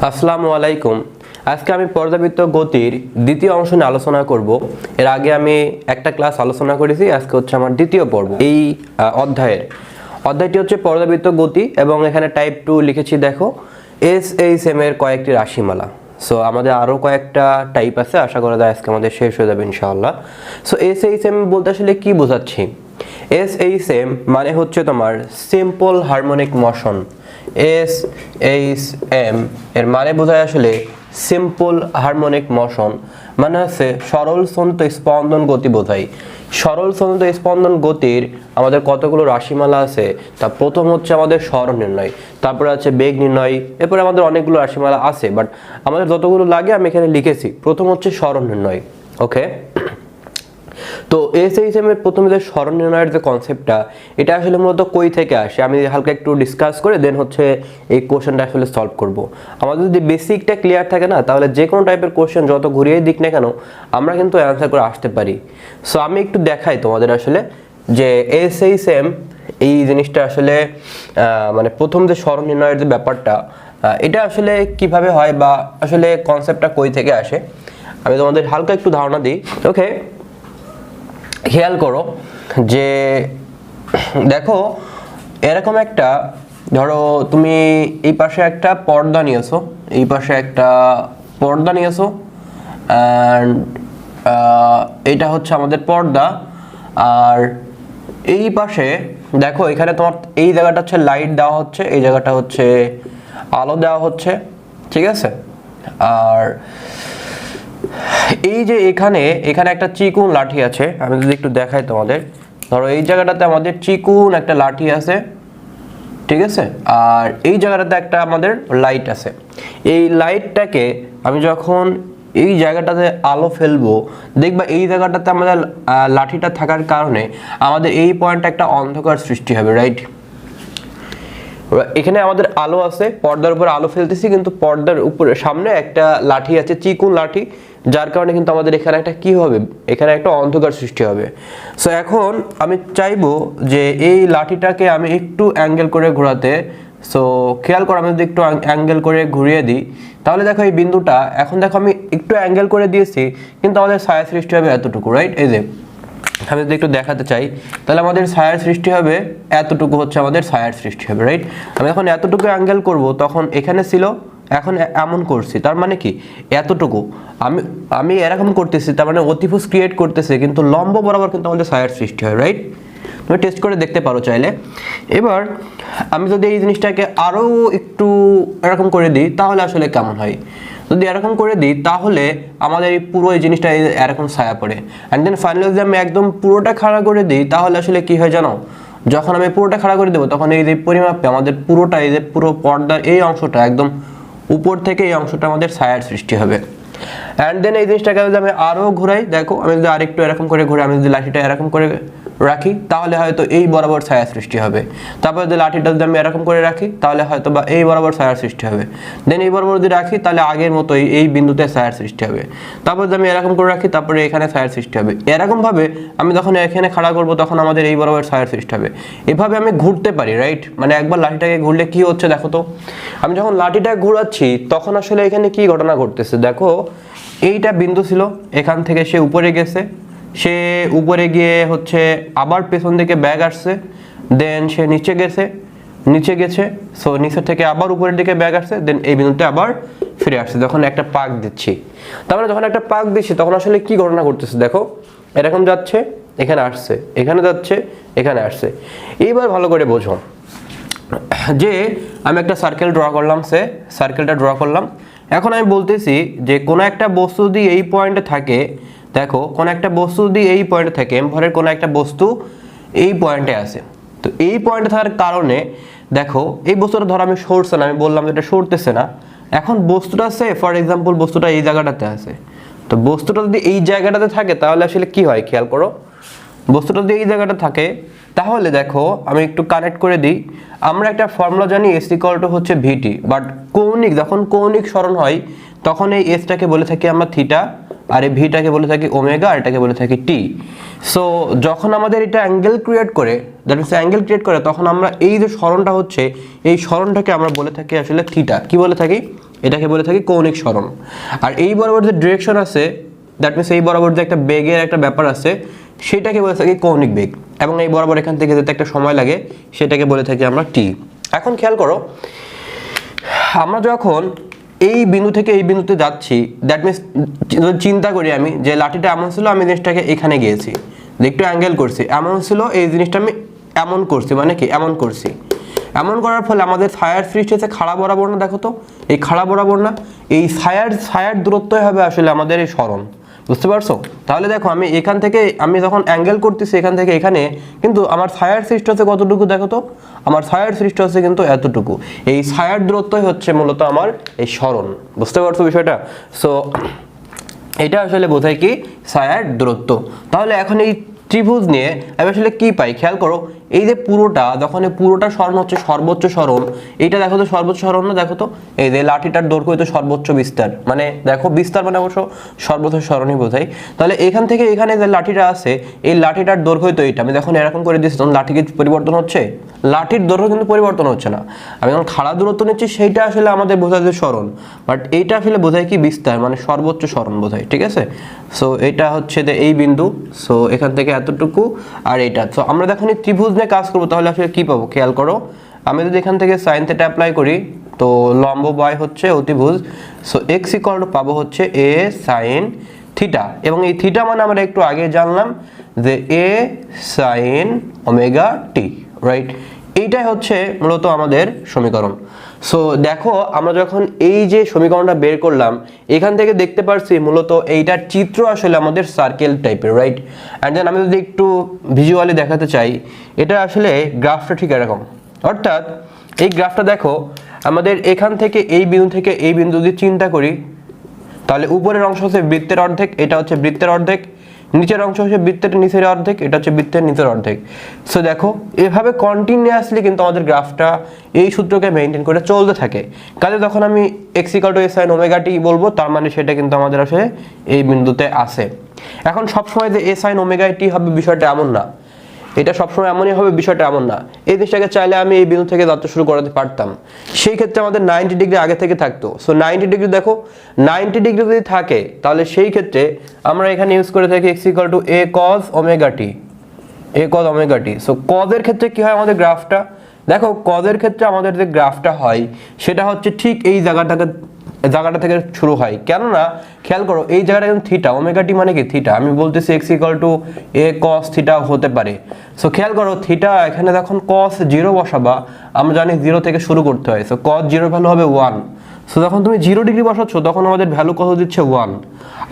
আসসালামু আলাইকুম। আজকে আমি পর্যাবৃত্ত গতির দ্বিতীয় অংশ নিয়ে আলোচনা করব। এর আগে আমি একটা ক্লাস আলোচনা করেছি, আজকে হচ্ছে আমার দ্বিতীয় পর্ব এই অধ্যায়টি হচ্ছে পর্যাবৃত্ত গতি এবং এখানে টাইপ 2 লিখেছি। দেখো এসএইচএম এর কয়েকটি রাশিমালা। সো আমাদের আরও কয়েকটা টাইপ আছে, আশা করা যায় আজকে আমাদের শেষ হয়ে যাবে ইনশাআল্লাহ। সো এসএইচএম বলতে আসলে কি বোঝাচ্ছি? এসএইচএম মানে হচ্ছে তোমার সিম্পল হারমোনিক মোশন। এসএইচএম এর মানে বোঝায় আসলে সিম্পল হারমোনিক মোশন, মানে হচ্ছে সরল স্পন্দিত স্পন্দন গতি বোঝায়। সরল স্পন্দিত স্পন্দন গতির আমাদের কতগুলো রাশিমালা আছে, তা প্রথম হচ্ছে আমাদের স্বর নির্ণয়, তারপরে আছে বেগ নির্ণয়, এরপরে আমাদের অনেকগুলো রাশিমালা আছে, বাট আমাদের যতগুলো লাগে আমি এখানে লিখেছি। প্রথম হচ্ছে স্বর নির্ণয়। ওকে, তো এসএইচএম এর প্রথমে যে স্মরণ নির্ণয়ের যে কনসেপ্টটা, এটা আসলে মূলত কই থেকে আসে আমি হালকা একটু ডিসকাস করে দেন হচ্ছে এই কোশ্চেনটা আসলে সলভ করব। আমাদের যদি বেসিকটা ক্লিয়ার থাকে না, তাহলে যে কোনো টাইপের কোশ্চেন যত ঘুরিয়ে দিক না কেন আমরা কিন্তু অ্যান্সার করে আসতে পারি। সো আমি একটু দেখাই তোমাদের আসলে যে এসএইচএম এই জিনিসটা আসলে মানে প্রথম যে স্মরণ নির্ণয়ের যে ব্যাপারটা, এটা আসলে কিভাবে হয় বা আসলে কনসেপ্টটা কই থেকে আসে আমি তোমাদের হালকা একটু ধারণা দিই। ওকে, খেয়াল করো যে দেখো এরকম একটা, ধরো তুমি এই পাশে একটা পর্দা নিয়েছো, এই পাশে একটা পর্দা নিয়েছো, অ্যান্ড এটা হচ্ছে আমাদের পর্দা। আর এই পাশে দেখো এখানে তোমার এই জায়গাটা হচ্ছে লাইট দেওয়া হচ্ছে, এই জায়গাটা হচ্ছে আলো দেওয়া হচ্ছে, ঠিক আছে। আর এই যে এখানে একটা চিকুন লাঠি আছে, আমি যদি একটু দেখাই তোমাদের, ধরো এই জায়গাটাতে আমাদের চিকুন একটা লাঠি আছে, ঠিক আছে। আর এই জায়গাটাতে একটা আমাদের লাইট আছে। এই লাইটটাকে আমি যখন এই জায়গাটাতে আলো ফেলবো, দেখবা এই জায়গাটাতে আমাদের লাঠিটা থাকার কারণে আমাদের এই পয়েন্টে একটা অন্ধকার সৃষ্টি হবে, রাইট। এখানে আমাদের আলো আছে, পর্দার উপর আলো ফেলতেছি, কিন্তু পর্দার উপরে সামনে একটা লাঠি আছে, চিকুন লাঠি, যার কারণে কিন্তু আমাদের এখানে একটা কি হবে, এখানে একটা অন্ধকার সৃষ্টি হবে। সো এখন আমি চাইবো যে এই লাঠিটাকে আমি একটু অ্যাঙ্গেল করে ঘোরাতে। সো খেয়াল করো, আমি যদি একটু অ্যাঙ্গেল করে ঘুরিয়ে দিই, তাহলে দেখো এই বিন্দুটা, এখন দেখো আমি একটু অ্যাঙ্গেল করে দিয়েছি, কিন্তু আমাদের ছায়া সৃষ্টি হবে এতটুকু, রাইট। এই যে আমি যদি একটু দেখাতে চাই, তাহলে আমাদের ছায়ার সৃষ্টি হবে এতটুকু, হচ্ছে আমাদের ছায়ার সৃষ্টি হবে, রাইট। আমি যখন এতটুকু অ্যাঙ্গেল করব, তখন এখানে ছিল, এখন এমন করছি, তার মানে কি এতটুকু আমি এরকম করতেছি, তার মানে অতিভুজ ক্রিয়েট করতেছে, কিন্তু লম্ব বরাবর কিন্তু আমাদের ছায়ার সৃষ্টি হয়, রাইট। তুমি টেস্ট করে দেখতে পারো চাইলে। এবার আমি যদি এই জিনিসটাকে আরও একটু এরকম করে দিই, তাহলে আসলে কেমন হয়? যদি এরকম করে দিই, তাহলে আমাদের এই পুরো এই জিনিসটা এরকম ছায়া পড়ে। অ্যান্ড দেন ফাইনালি যদি আমি একদম পুরোটা খাড়া করে দিই, তাহলে আসলে কি হয় জানো? যখন আমি পুরোটা খাড়া করে দেবো, তখন এই যে পরিমাপে আমাদের পুরোটা, এই যে পুরো পর্দার এই অংশটা একদম উপর থেকে এই অংশটা আমাদের ছায়ার সৃষ্টি হবে। অ্যান্ড দেন এই জিনিসটাকে যদি আমি আরও ঘুরাই, দেখো আমি যদি আরেকটু এরকম করে ঘুরে, আমি যদি লাঠিটা এরকম করে রাখি, তাহলে হয়তো এই বরাবর ছায়া সৃষ্টি হবে। তারপর যদি লাঠিটা যদি আমি এরকম করে রাখি, তাহলে হয়তো বা এই বরাবর ছায়ার সৃষ্টি হবে। দেন এই বরাবর যদি রাখি, তাহলে আগের মতো এই বিন্দুতে ছায়ার সৃষ্টি হবে। তারপর যদি আমি এরকম করে রাখি, তারপরে এখানে ছায়ার সৃষ্টি হবে। এরকমভাবে আমি যখন এখানে খাড়া করব, তখন আমাদের এই বরাবর ছায়ার সৃষ্টি হবে। এভাবে আমি ঘুরতে পারি, রাইট। মানে একবার লাঠিটাকে ঘুরলে কি হচ্ছে দেখো তো, আমি যখন লাঠিটা ঘুরাচ্ছি, তখন আসলে এখানে কি ঘটনা ঘটতেছে দেখো। এইটা বিন্দু ছিল, এখান থেকে সে উপরে গেছে, সে উপরে গিয়ে হচ্ছে আবার পেছন থেকে ব্যাগ আসছে, দেন সে নিচে গেছে, সো নিচে থেকে আবার উপরের দিকে ব্যাগ আসছে, দেন এই বিন্দুতে আবার ফিরে আসছে। যখন একটা পাক দিচ্ছি, তারপরে যখন একটা পাক দিচ্ছি, তখন আসলে কি ঘটনা ঘটতেছে দেখো, এরকম যাচ্ছে, এখানে আসছে, এখানে যাচ্ছে, এখানে আসছে। এইবার ভালো করে বোঝো যে আমি একটা সার্কেল ড্র করলাম, সার্কেলটা ড্র করলাম। এখন আমি বলতেছি যে কোনো একটা বস্তু যদি এই পয়েন্টে থাকে, দেখো কোনো একটা বস্তু যদি এই পয়েন্টে থাকে, এম ভরের কোনো একটা বস্তু এই পয়েন্টে আছে, তো এই পয়েন্টে থাকার কারণে দেখো এই বস্তুটা ধরো আমি সরছে না, আমি বললাম যে এটা সরতেছে না। এখন বস্তুটা আছে, ফর এক্সাম্পল বস্তুটা এই জায়গাটাতে আছে, তো বস্তুটা যদি এই জায়গাটাতে থাকে, তাহলে আসলে কি হয় খেয়াল করো। বস্তুটা যদি এই জায়গাটা থাকে, তাহলে দেখো আমি একটু কানেক্ট করে দিই। আমরা একটা ফর্মুলা জানি, এস ইকুয়াল টু হচ্ছে ভিটি, বাট কৌণিক, যখন কৌণিক সরণ হয়, তখন এই এসটাকে বলে থাকি আমরা থিটা, আর এই ভিটাকে বলে থাকি ওমেগা, আর এটাকে বলে থাকি টি। সো যখন আমাদের এটা অ্যাঙ্গেল ক্রিয়েট করে, দ্যাট মিনস অ্যাঙ্গেল ক্রিয়েট করে, তখন আমরা এই যে সরণটা হচ্ছে, এই সরণটাকে আমরা বলে থাকি আসলে থিটা। কি বলে থাকি? এটাকে বলে থাকি কৌণিক সরণ। আর এই বরাবর যে ডিরেকশন আছে, দ্যাট মিনস এই বরাবর যে একটা বেগের একটা ব্যাপার আছে, সেটাকে বলে থাকি কৌণিক বেগ। এবং এই বরাবর এখান থেকে যেতে একটা সময় লাগে, সেটাকে বলে থাকি আমরা টি। এখন খেয়াল করো, আমরা যখন এই বিন্দু থেকে এই বিন্দুতে যাচ্ছি, দ্যাট মিনস চিন্তা করি আমি যে লাঠিটা এমন ছিল, আমি জিনিসটাকে এখানে গিয়েছি, একটু অ্যাঙ্গেল করছি, এমন ছিল, এই জিনিসটা আমি এমন করছি, মানে কি এমন করছি। এমন করার ফলে আমাদের ছায়ার সৃষ্টি হচ্ছে খাড়া বরাবর না, দেখো তো এই খাড়া বরাবর না, এই ছায়ার দূরত্বই হবে আসলে আমাদের এই সরণ, বুঝতে পারছো? তাহলে দেখো আমি এখান থেকে আমি যখন অ্যাঙ্গেল করতেছি এখান থেকে এখানে, কিন্তু আমার ছায়ার সৃষ্টি হচ্ছে কতটুকু, দেখো তো আমার ছায়ার সৃষ্টি হচ্ছে কিন্তু এতটুকু। এই ছায়ার দূরত্বই হচ্ছে মূলত আমার এই সরণ, বুঝতে পারছো বিষয়টা? সো এটা আসলে বোঝায় কি ছায়ার দূরত্ব। তাহলে এখন এই ত্রিভুজ নিয়ে আমি আসলে কি পাই, খেয়াল করো, এই যে পুরোটা, যখন এই পুরোটা সরণ হচ্ছে সর্বোচ্চ সরণ, এইটা দেখো তো সর্বোচ্চ সরণ না, দেখো তো এই যে লাঠিটার দৈর্ঘ্য হইতো সর্বোচ্চ বিস্তার, মানে দেখো বিস্তার মানে অবশ্য সর্বোচ্চ সরণই বোঝাই। তাহলে এখান থেকে এখানে যে লাঠিটা আছে, এই লাঠিটার দৈর্ঘ্য হইতো এইটা, আমি যখন এরকম করে দিচ্ছি তখন লাঠি কি পরিবর্তন হচ্ছে? লাঠির দৈর্ঘ্য কিন্তু পরিবর্তন হচ্ছে না। আমি যখন খাড়া দূরত্ব নিচ্ছি সেইটা আসলে আমাদের বোঝায় যে সরণ, বাট এইটা আসলে বোঝায় কি বিস্তার, মানে সর্বোচ্চ সরণ বোঝায়, ঠিক আছে? সো এটা হচ্ছে যে এই বিন্দু, সো এখান থেকে এতটুকু আর এইটা। সো আমরা যখন এই ত্রিভুজ নিয়ে কাজ করবো তাহলে আসলে কি পাবো, খেয়াল করো, আমি যদি এখান থেকে সাইন থিটা অ্যাপ্লাই করি, তো লম্ব বাই হচ্ছে অতিভুজ, সো এক্স ইকুয়াল টু পাবো হচ্ছে এ সাইন থিটা, এবং এই থিটা মানে আমরা একটু আগে জানলাম যে এ সাইন ওমেগা টি, রাইট? এইটাই হচ্ছে মূলত আমাদের সমীকরণ। সো দেখো আমরা যখন এই যে সমীকরণটা বের করলাম, এখান থেকে দেখতে পারছি মূলত এইটার চিত্র আসলে আমাদের সার্কেল টাইপের, রাইট? অ্যান্ড দেন আমি যদি একটু ভিজুয়ালি দেখাতে চাই, এটা আসলে গ্রাফটা ঠিক এরকম, অর্থাৎ এই গ্রাফটা দেখো, আমাদের এখান থেকে এই বিন্দু থেকে এই বিন্দু যদি চিন্তা করি, তাহলে উপরের অংশ হচ্ছে বৃত্তের অর্ধেক, এটা হচ্ছে বৃত্তের অর্ধেক, নিচের অংশ হচ্ছে বৃত্তের নিচের অর্ধেক, এটা হচ্ছে বৃত্তের নিচের অর্ধেক। সো দেখো এভাবে কন্টিনিউয়াসলি কিন্তু আমাদের গ্রাফটা এই সূত্রকে মেনটেন করে চলতে থাকে। কাজে যখন আমি x equal to A sine omega t বলবো, তার মানে সেটা কিন্তু আমাদের আসলে এই বিন্দুতে আসে। এখন সবসময় যে এ সাইন ওমেগা টি হবে বিষয়টা এমন না, এটা সবসময় এমনই হবে বিষয়টা এমন না। এই জিনিসটাকে চাইলে আমি এই বিন্দু থেকে যাত্রা শুরু করাতে পারতাম, সেই ক্ষেত্রে আমাদের 90 ডিগ্রি আগে থেকে থাকতো। সো 90 ডিগ্রি দেখো, 90 ডিগ্রি যদি থাকে তাহলে সেই ক্ষেত্রে আমরা এখানে ইউজ করে থাকি x equal to A cos omega t, A cos omega t. So কজের ক্ষেত্রে কি হয় আমাদের গ্রাফটা, দেখো কজের ক্ষেত্রে আমাদের যে গ্রাফটা হয় সেটা হচ্ছে ঠিক এই জায়গাটা থেকে শুরু হয়। কেননা খেয়াল করো এই জায়গাটা কিন্তু থিটা, ওমেগা টি মানে কি থিটা, আমি বলতেছি x equal to A cos theta হতে পারে। সো খেয়াল করো থিটা, এখানে যখন কস 0 বসাবা, আমরা জানি 0 থেকে শুরু করতে হয়, সো কস 0 ভ্যালু হবে 1। সো যখন তুমি 0 ডিগ্রি বসাচ্ছ তখন আমাদের ভ্যালু কত দিচ্ছে 1।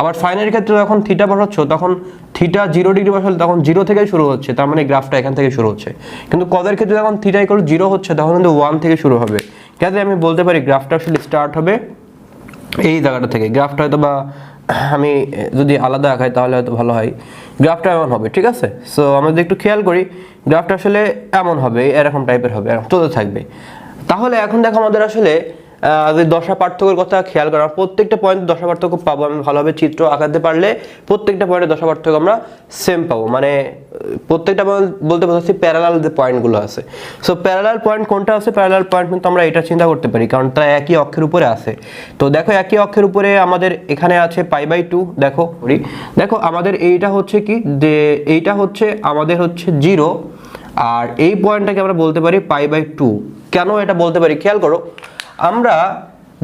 আবার সাইনের ক্ষেত্রে যখন থিটা বসাচ্ছ তখন থিটা 0 ডিগ্রি বসালে তখন 0 থেকেই শুরু হচ্ছে, তার মানে গ্রাফটা এখান থেকে শুরু হচ্ছে। কিন্তু কজের ক্ষেত্রে যখন থিটা ইকুয়াল 0 হচ্ছে তখন কিন্তু 1 থেকে শুরু হবে। কাজে আমি বলতে পারি গ্রাফটা আসলে স্টার্ট হবে এই জায়গাটা থেকে। গ্রাফটা হয়তো বা আমি যদি আলাদা আঁকাই তাহলে হয়তো ভালো হয়, গ্রাফটা এমন হবে, ঠিক আছে? সো আমরা যদি একটু খেয়াল করি গ্রাফটা আসলে এমন হবে, এরকম টাইপের হবে, এরকম চলতে থাকবে। তাহলে এখন দেখো আমাদের আসলে যদি দশা পার্থক্যের কথা খেয়াল করা, প্রত্যেকটা পয়েন্ট দশা পার্থক্য পাবো, আমি ভালোভাবে চিত্র আঁকাতে পারলে প্রত্যেকটা পয়েন্টে দশা পার্থক্য আমরা সেম পাবো, মানে প্রত্যেকটা বলতে বোঝাচ্ছি প্যারালাল যে পয়েন্টগুলো আছে। সো প্যারালাল পয়েন্ট কোনটা আছে, প্যারালাল পয়েন্ট কিন্তু আমরা এটা চিন্তা করতে পারি, কারণ তারা একই অক্ষের উপরে আছে। তো দেখো একই অক্ষের উপরে আমাদের এখানে আছে π/2, দেখো আমাদের এইটা হচ্ছে কি, যে এইটা হচ্ছে আমাদের হচ্ছে 0, আর এই পয়েন্টটাকে আমরা বলতে পারি π/2। কেন এটা বলতে পারি খেয়াল করো, আমরা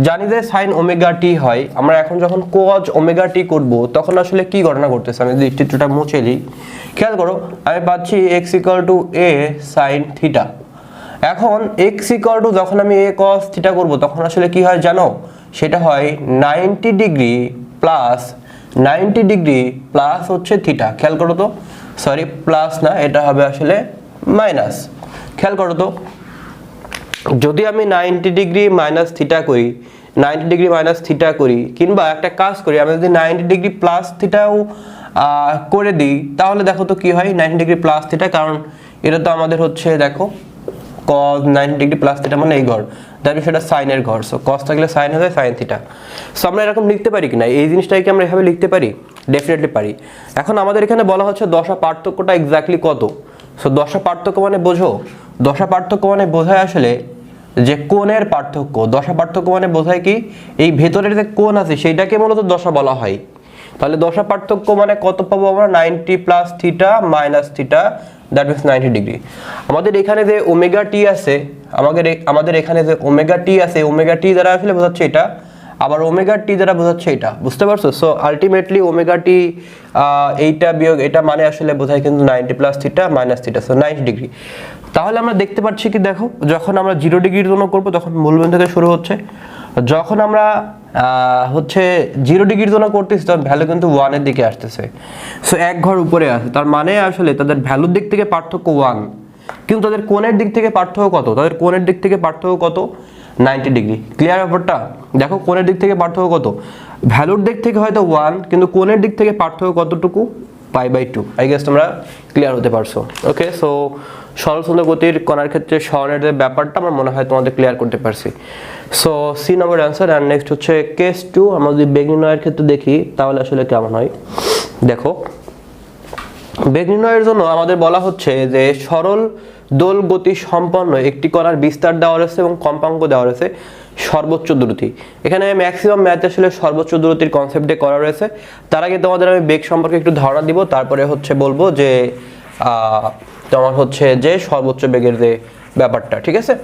জানি যে সাইন ওমেগা টি হয়, আমরা এখন যখন কোজ ওমেগা টি করব তখন আসলে কি গণনা করতেছে, আমি যদি চিত্রটা মুছে দিই, খেয়াল করো আমি পাচ্ছি x equal to A sine theta. এখন এক্স ইকুয়াল টু যখন আমি এ কস থিটা করব তখন আসলে কি হয় জানো, সেটা হয় 90 ডিগ্রি প্লাস হচ্ছে থিটা। খেয়াল করো তো, সরি প্লাস না, এটা হবে আসলে মাইনাস। খেয়াল করো তো, যদি আমি 90 ডিগ্রি মাইনাস থিটা করি, 90 ডিগ্রি মাইনাস থিটা করি, কিংবা একটা কাজ করি আমি যদি 90 ডিগ্রি প্লাস থিটাও করে দিই, তাহলে দেখো তো কি হয় 90 ডিগ্রি প্লাস থিটা, কারণ এটা তো আমাদের হচ্ছে দেখো cos 90 ডিগ্রি প্লাস থিটা মানে এই ঘর, তাহলে সেটা সাইনের ঘর। সো cos থাকলে সাইন হয়ে যায় সাইন থিটা। সো আমরা এরকম লিখতে পারি কিনা, এই জিনিসটাকে আমরা এভাবে লিখতে পারি, ডেফিনেটলি পারি। এখন আমাদের এখানে বলা হচ্ছে দশা পার্থক্যটা এক্স্যাক্টলি কত। সো দশা পার্থক্য মানে বোঝো, দশা পার্থক্য মানে বোঝায় আসলে যে কোণের পার্থক্য। দশা পার্থক্য মানে বোঝায় কি, এই ভেতরের যে কোণ আছে সেইটাকে মূলত দশা বলা হয়। তাহলে দশা পার্থক্য মানে কত পাবো আমরা, 90 plus theta minus theta, that means 90 degree. আমাদের এখানে যে ওমেগা টি আছে, আমাদের এখানে যে ওমেগা টি আছে, ওমেগা টি দ্বারা আসলে বোঝাচ্ছে এটা, আবার ওমেগা টি দ্বারা বোঝাচ্ছে এটা, বুঝতে পারছো? সো আলটিমেটলি ওমেগা টি এইটা বিয়োগ এটা মানে আসলে বোঝায় কিন্তু 90 plus theta minus theta, so 90 degree. তাহলে আমরা দেখতে পাচ্ছি কি, দেখো যখন আমরা 0 ডিগ্রির জন্য করবো তখন মূলবিন্দু থেকে শুরু হচ্ছে, যখন আমরা হচ্ছে 0 ডিগ্রির জন্য করতেছি তখন ভ্যালু কিন্তু 1 এর দিকে আসতেছে। সো এক ঘর উপরে আছে, তার মানে আসলে তাদের ভ্যালুর দিক থেকে পার্থক্য 1, কিন্তু তাদের কোণের দিক থেকে পার্থক্য কত? তাদের কোণের দিক থেকে পার্থক্য কত? 90 ডিগ্রি। ক্লিয়ার ব্যাপারটা? দেখো কোণের দিক থেকে পার্থক্য কত, ভ্যালুর দিক থেকে হয়তো 1, কিন্তু কোণের দিক থেকে পার্থক্য কতটুকু? π/2। আই গেস তোমরা ক্লিয়ার হতে পারছো। ওকে, সো সরল সুন্দর গতির কণার ক্ষেত্রে সরণের যে ব্যাপারটা আমার মনে হয় তোমাদের ক্লিয়ার করতে পারছি। So C number answer. And next হচ্ছে কেস 2। আমরা যদি বেগ নির্ণয়ের ক্ষেত্রে দেখি তাহলে আসলে কেমন হয়। দেখো বেগ নির্ণয়ের জন্য আমাদের বলা হচ্ছে যে সরল দোল গতি সম্পন্ন একটি কণার বিস্তার দেওয়া রয়েছে এবং কম্পাঙ্ক দেওয়া রয়েছে সর্বোচ্চ দ্রুতি। এখানে ম্যাক্সিমাম ম্যাথ আসলে সর্বোচ্চ দ্রুতির কনসেপ্টে করা রয়েছে। তার আগে তোমাদের আমি বেগ সম্পর্কে একটু ধারণা দিব, তারপরে হচ্ছে বলবো যে তোমার হচ্ছে যে সর্বোচ্চ বেগের যে ব্যাপারটা, ঠিক আছে?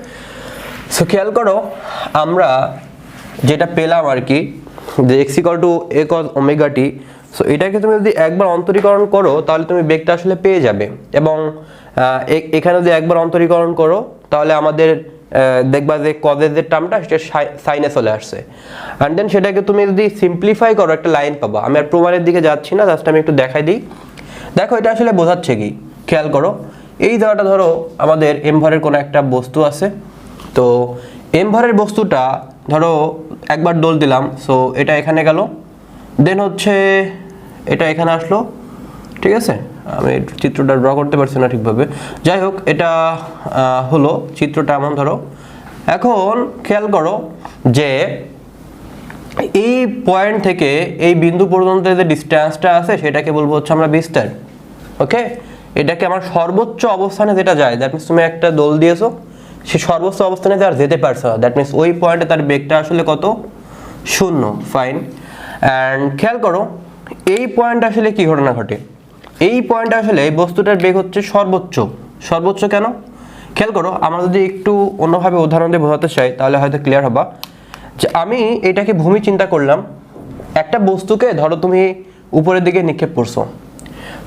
সো খেয়াল করো আমরা যেটা পেলাম আর কি, যে x = a cos omega t. So এটাকে তুমি যদি একবার অন্তরীকরণ করো তাহলে তুমি বেগটা আসলে পেয়ে যাবে, এবং এখানে যদি একবার অন্তরীকরণ করো তাহলে আমাদের দেখবা যে কজের যে টার্মটা সেটা সাইনে চলে আসছে। অ্যান্ড দেন সেটাকে তুমি যদি সিম্পলিফাই করো একটা লাইন পাবা। আমি আর প্রমাণের দিকে যাচ্ছি না, জাস্ট আমি একটু দেখাই দিই। দেখো এটা আসলে বোঝাচ্ছে কি, খেয়াল করো এই জায়গাটা ধরো আমাদের এম ভরের কোনো একটা বস্তু আছে, তো এম ভরের বস্তুটা ধরো একবার দোল দিলাম, সো এটা এখানে গেল, দেন হচ্ছে এটা এখানে আসলো, ঠিক আছে? আমি চিত্রটা ড্র করতে পারছি না ঠিকভাবে, যাই হোক এটা হলো চিত্রটা এমন ধরো। এখন খেয়াল করো যে এই পয়েন্ট থেকে এই বিন্দু পর্যন্ত যে ডিস্টেন্সটা আছে সেটাকে বলবো হচ্ছে আমরা বিস্তার। ওকে, এটাকে আমার সর্বোচ্চ অবস্থানে যেটা যায়, দ্যাট মিনস তুমি একটা দোল দিয়েছো, সে সর্বোচ্চ অবস্থানে আর যেতে পারছো না, দ্যাট মিনস ওই পয়েন্টে তার বেগটা আসলে কত? 0। ফাইন। অ্যান্ড খেয়াল করো এই পয়েন্ট আসলে কি ঘটনা ঘটে, এই পয়েন্ট আসলে এই বস্তুটার বেগ হচ্ছে সর্বোচ্চ। সর্বোচ্চ কেন? খেয়াল করো, আমরা যদি একটু অন্যভাবে উদাহরণ দিয়ে বোঝাতে চাই তাহলে হয়তো ক্লিয়ার হবা। যে আমি এটাকে ভূমি চিন্তা করলাম, একটা বস্তুকে ধরো তুমি উপরের দিকে নিক্ষেপ করছো,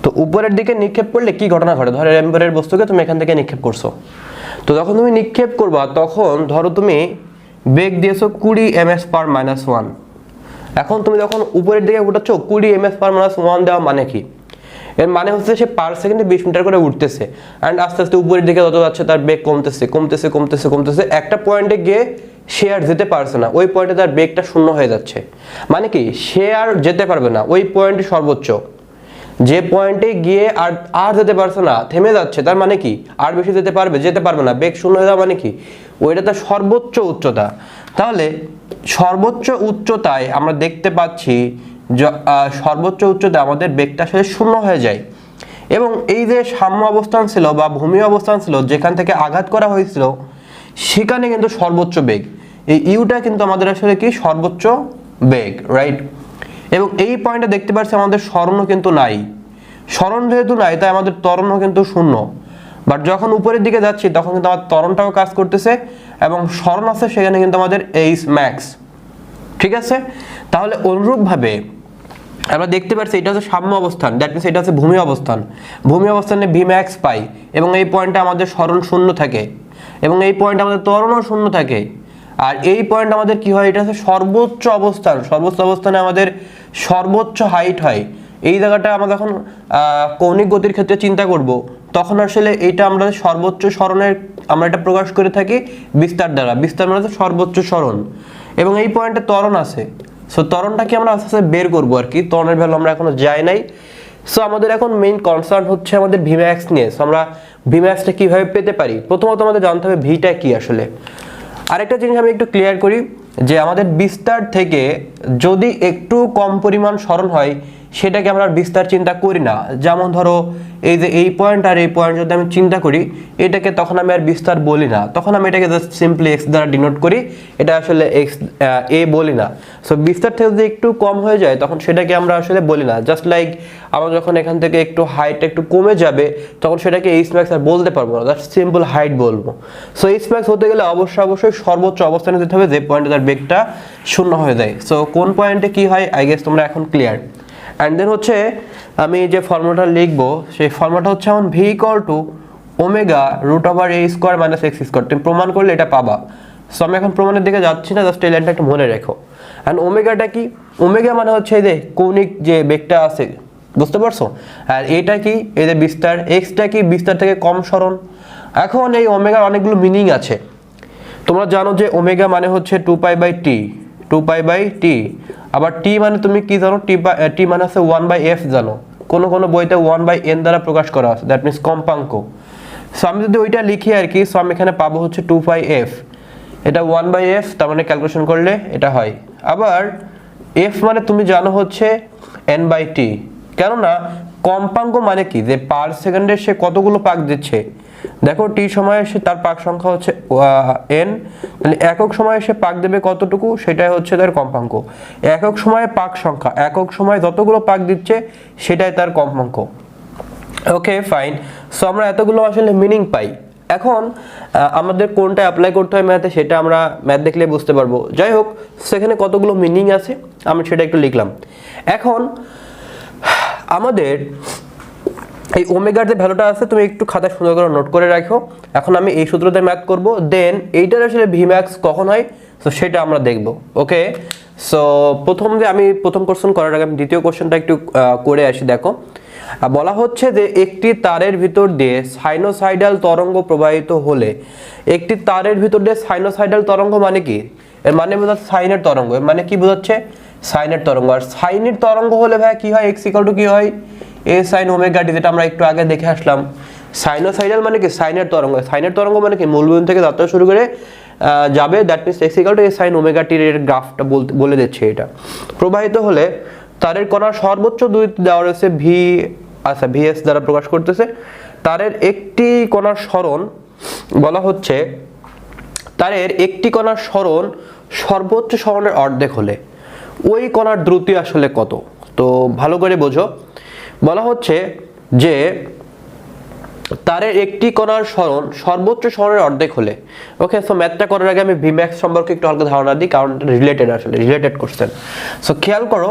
তো উপরের দিকে নিক্ষেপ করলে কি ঘটনা ঘটে? ধরো এমভরের বস্তুকে তুমি এখান থেকে নিক্ষেপ করছো, তো যখন তুমি নিক্ষেপ করবা তখন ধরো তুমি বেগ দিয়েছো 20 ms/-1। এখন তুমি যখন উপরের দিকে উঠাচ্ছ 20 ms/-1 দেওয়া মানে কি? এর মানে হচ্ছে সে পার সেকেন্ডে 20 মিটার করে উঠতেছে, অ্যান্ড আস্তে আস্তে উপরের দিকে যত যাচ্ছে তার বেগ কমতেছে কমতেছে কমতেছে কমতেছে, একটা পয়েন্টে গিয়ে সে আর যেতে পারছে না, ওই পয়েন্টে তার বেগটা 0 হয়ে যাচ্ছে। মানে কি, সে আর যেতে পারবে না, ওই পয়েন্টে সর্বোচ্চ, যে পয়েন্টে গিয়ে আর যেতে পারছে না, থেমে যাচ্ছে, তার মানে কি আর বেশি যেতে পারবে না, বেগ 0 হয়ে যাওয়া মানে কি ওইটা তার সর্বোচ্চ উচ্চতা। তাহলে সর্বোচ্চ উচ্চতায় আমরা দেখতে পাচ্ছি সর্বোচ্চ উচ্চতায় আমাদের বেগটা আসলে 0 হয়ে যায়, এবং এই যে সাম্য অবস্থান ছিল বা ভূমি অবস্থান ছিল যেখান থেকে আঘাত করা হয়েছিল সেখানে কিন্তু সর্বোচ্চ বেগ, এই ইউটা কিন্তু আমাদের আসলে কি সর্বোচ্চ বেগ, রাইট? এবং এই পয়েন্টে দেখতে পাচ্ছি আমাদের সরণও কিন্তু নাই, সরণ যেহেতু নাই তাই আমাদের ত্বরণও কিন্তু 0। বাট যখন উপরের দিকে যাচ্ছি তখন কিন্তু আমার ত্বরণটাও কাজ করতেছে এবং সরণ আছে, সেখানে কিন্তু আমাদের এইচ ম্যাক্স, ঠিক আছে? তাহলে অনুরূপভাবে আমরা দেখতে পাচ্ছি এটা হচ্ছে সাম্য অবস্থান, দ্যাট মিনস এটা হচ্ছে ভূমি অবস্থান, ভূমি অবস্থানে ভি ম্যাক্স পাই, এবং এই পয়েন্টে আমাদের সরণ 0 থাকে, এবং এই পয়েন্টে আমাদের ত্বরণও 0 থাকে। আর এই পয়েন্ট আমাদের কি হয়, এটা হচ্ছে সর্বোচ্চ অবস্থান, সর্বোচ্চ অবস্থানে আমাদের সর্বোচ্চ হাইট হয়। এই জায়গাটা আমরা যখন কৌণিক গতির ক্ষেত্রে চিন্তা করব তখন আসলে এইটা আমরা সর্বোচ্চ সরণের আমরা এটা প্রকাশ করে থাকি বিস্তার দ্বারা, বিস্তার মানে সর্বোচ্চ সরণ, এবং এই পয়েন্টে ত্বরণ আছে। সো ত্বরণটাকে আমরা আস্তে আস্তে বের করবো আর কি, ত্বরণের ভ্যালু আমরা এখনো যাই নাই। সো আমাদের এখন মেইন কনসার্ন হচ্ছে আমাদের ভিম্যাক্স নিয়ে। সো আমরা ভিম্যাক্সটা কিভাবে পেতে পারি, প্রথমত আমাদের জানতে হবে ভিটা কি আসলে। আরেকটা জিনিস আমি একটু ক্লিয়ার করি, যে আমাদের বিস্তার থেকে যদি একটু কম পরিমাণ সরণ হয় সেটাকে আমরা বিস্তার চিন্তা করি না। যেমন ধরো এই যে এই পয়েন্ট আর এই পয়েন্ট যদি আমি চিন্তা করি এটাকে, তখন আমি আর বিস্তার বলি না, তখন আমি এটাকে জাস্ট সিম্পলি এক্স দ্বারা ডিনোট করি, এটা আসলে এক্স এ বলি না। সো বিস্তার থেকে যদি একটু কম হয়ে যায় তখন সেটাকে আমরা আসলে বলি না। জাস্ট লাইক আমরা যখন এখান থেকে একটু হাইট একটু কমে যাবে তখন সেটাকে এইচ ম্যাক্স আর বলতে পারবো না, জাস্ট সিম্পল হাইট বলবো। সো এইচ ম্যাক্স হতে গেলে অবশ্যই সর্বোচ্চ অবস্থানে যেতে হবে যে পয়েন্টে তার বেগটা শূন্য হয়ে যায়। সো কোন পয়েন্টে কি হয় আই গেস তোমরা এখন ক্লিয়ার। অ্যান্ড দেন হচ্ছে আমি যে ফর্মুলাটা লিখবো সেই ফর্মুলাটা হচ্ছে এখন V equal to omega root over A square minus X square. তুমি প্রমাণ করলে এটা পাবা। সো আমি এখন প্রমাণের দিকে যাচ্ছি না, জাস্ট এই লাইনটা একটু মনে রেখো। অ্যান্ড ওমেগাটা কি? ওমেগা মানে হচ্ছে এই যে কৌণিক যে বেগটা আছে, বুঝতে পারছো? আর এটা কি? এই যে বিস্তার। এক্সটা কি? বিস্তার থেকে কম সরণ। এখন এই ওমেগার অনেকগুলো মিনিং আছে। তোমরা জানো যে ওমেগা মানে হচ্ছে 2π/t, 2π/t। আবার টি মানে তুমি কি জানো? টি মানে হচ্ছে 1/f জানো। কোন বইতে 1/n দ্বারা প্রকাশ করা আছে, দ্যাট মিন্স কম্পাঙ্ক। সো আমি যদি ওইটা লিখি আর কি, সো আমি এখানে পাবো হচ্ছে 2πf, এটা 1/f, তার মানে ক্যালকুলেশন করলে এটা হয়। আবার f মানে তুমি জানো হচ্ছে n/t, কেননা কম্পাঙ্ক মানে কি? যে পার সেকেন্ডে সে কতগুলো পাক দিচ্ছে। দেখো টি সময়ে সে তার পাক সংখ্যা হচ্ছে n, তাহলে একক সময়ে সে পাক দেবে কতটুকু সেটাই হচ্ছে তার কম্পাঙ্ক। একক সময়ে পাক সংখ্যা, একক সময়ে যতগুলো পাক দিচ্ছে সেটাই তার কম্পাঙ্ক। ওকে ফাইন। সো আমরা এতগুলো আসলে মিনিং পাই। এখন আমাদের কোনটা অ্যাপ্লাই করতে হয় ম্যাথে সেটা আমরা ম্যাথ দেখলে বুঝতে পারবো। যাই হোক, সেখানে কতগুলো মিনিং আছে আমি সেটা একটু লিখলাম। এখন আমাদের এই ওমেগার যে ভ্যালুটা আছে তুমি একটু খাতায় সুন্দর করে নোট করে রাখো। এখন আমি এই সূত্রতে ম্যাথ করব, দেন এইটার আসলে ভি ম্যাক্স কখন হয় তো সেটা আমরা দেখব। ওকে, সো প্রথম কোশ্চেন করার আগে আমি দ্বিতীয় কোশ্চেনটা একটু করে আসি। দেখো বলা হচ্ছে যে একটি তারের ভিতর দিয়ে সাইনোসয়েডাল তরঙ্গ প্রবাহিত হলে, একটি তারের ভিতর দিয়ে সাইনোসয়েডাল তরঙ্গ মানে কি? এর মানে বোঝাচ্ছে সাইনের তরঙ্গ। এর মানে কি বোঝাচ্ছে? সাইনের তরঙ্গ। আর সাইনের তরঙ্গ হলে ভাই কি হয়? এক্স ইকুয়াল টু কি হয়? এ সাইন ওমেগা টি, যেটা আমরা একটু আগে দেখে আসলাম। সাইনোসয়েডাল মানে কি? সাইনের তরঙ্গ। সাইনের তরঙ্গ মানে কি? মূলবিন্দু থেকে যাত্রা শুরু করে যাবে, that means x equal to A sine omega টির এর গ্রাফটা বলে দিচ্ছে এটা। প্রবাহিত হলে তারের কণার সর্বোচ্চ দূরত্ব দেওয়া রয়েছে ভি, আচ্ছা ভিএস দ্বারা প্রকাশ করতেছে। তারের একটি কণার সরণ বলা হচ্ছে, তারের একটি কণার সরণ সর্বোচ্চ সরণের অর্ধেক হলে ওই কণার দ্রুতি আসলে কত? তো ভালো করে বোঝো। বলা হচ্ছে যে তারের একটি কণার সরণ সর্বোচ্চ সরণের অর্ধেক হলে। ওকে, সো ম্যাথটা করার আগে আমি ভি ম্যাক্স সম্পর্কে একটু হালকা ধারণা দিই, কারণ রিলেটেড, আসলে রিলেটেড কোশ্চেন। সো খেয়াল করো,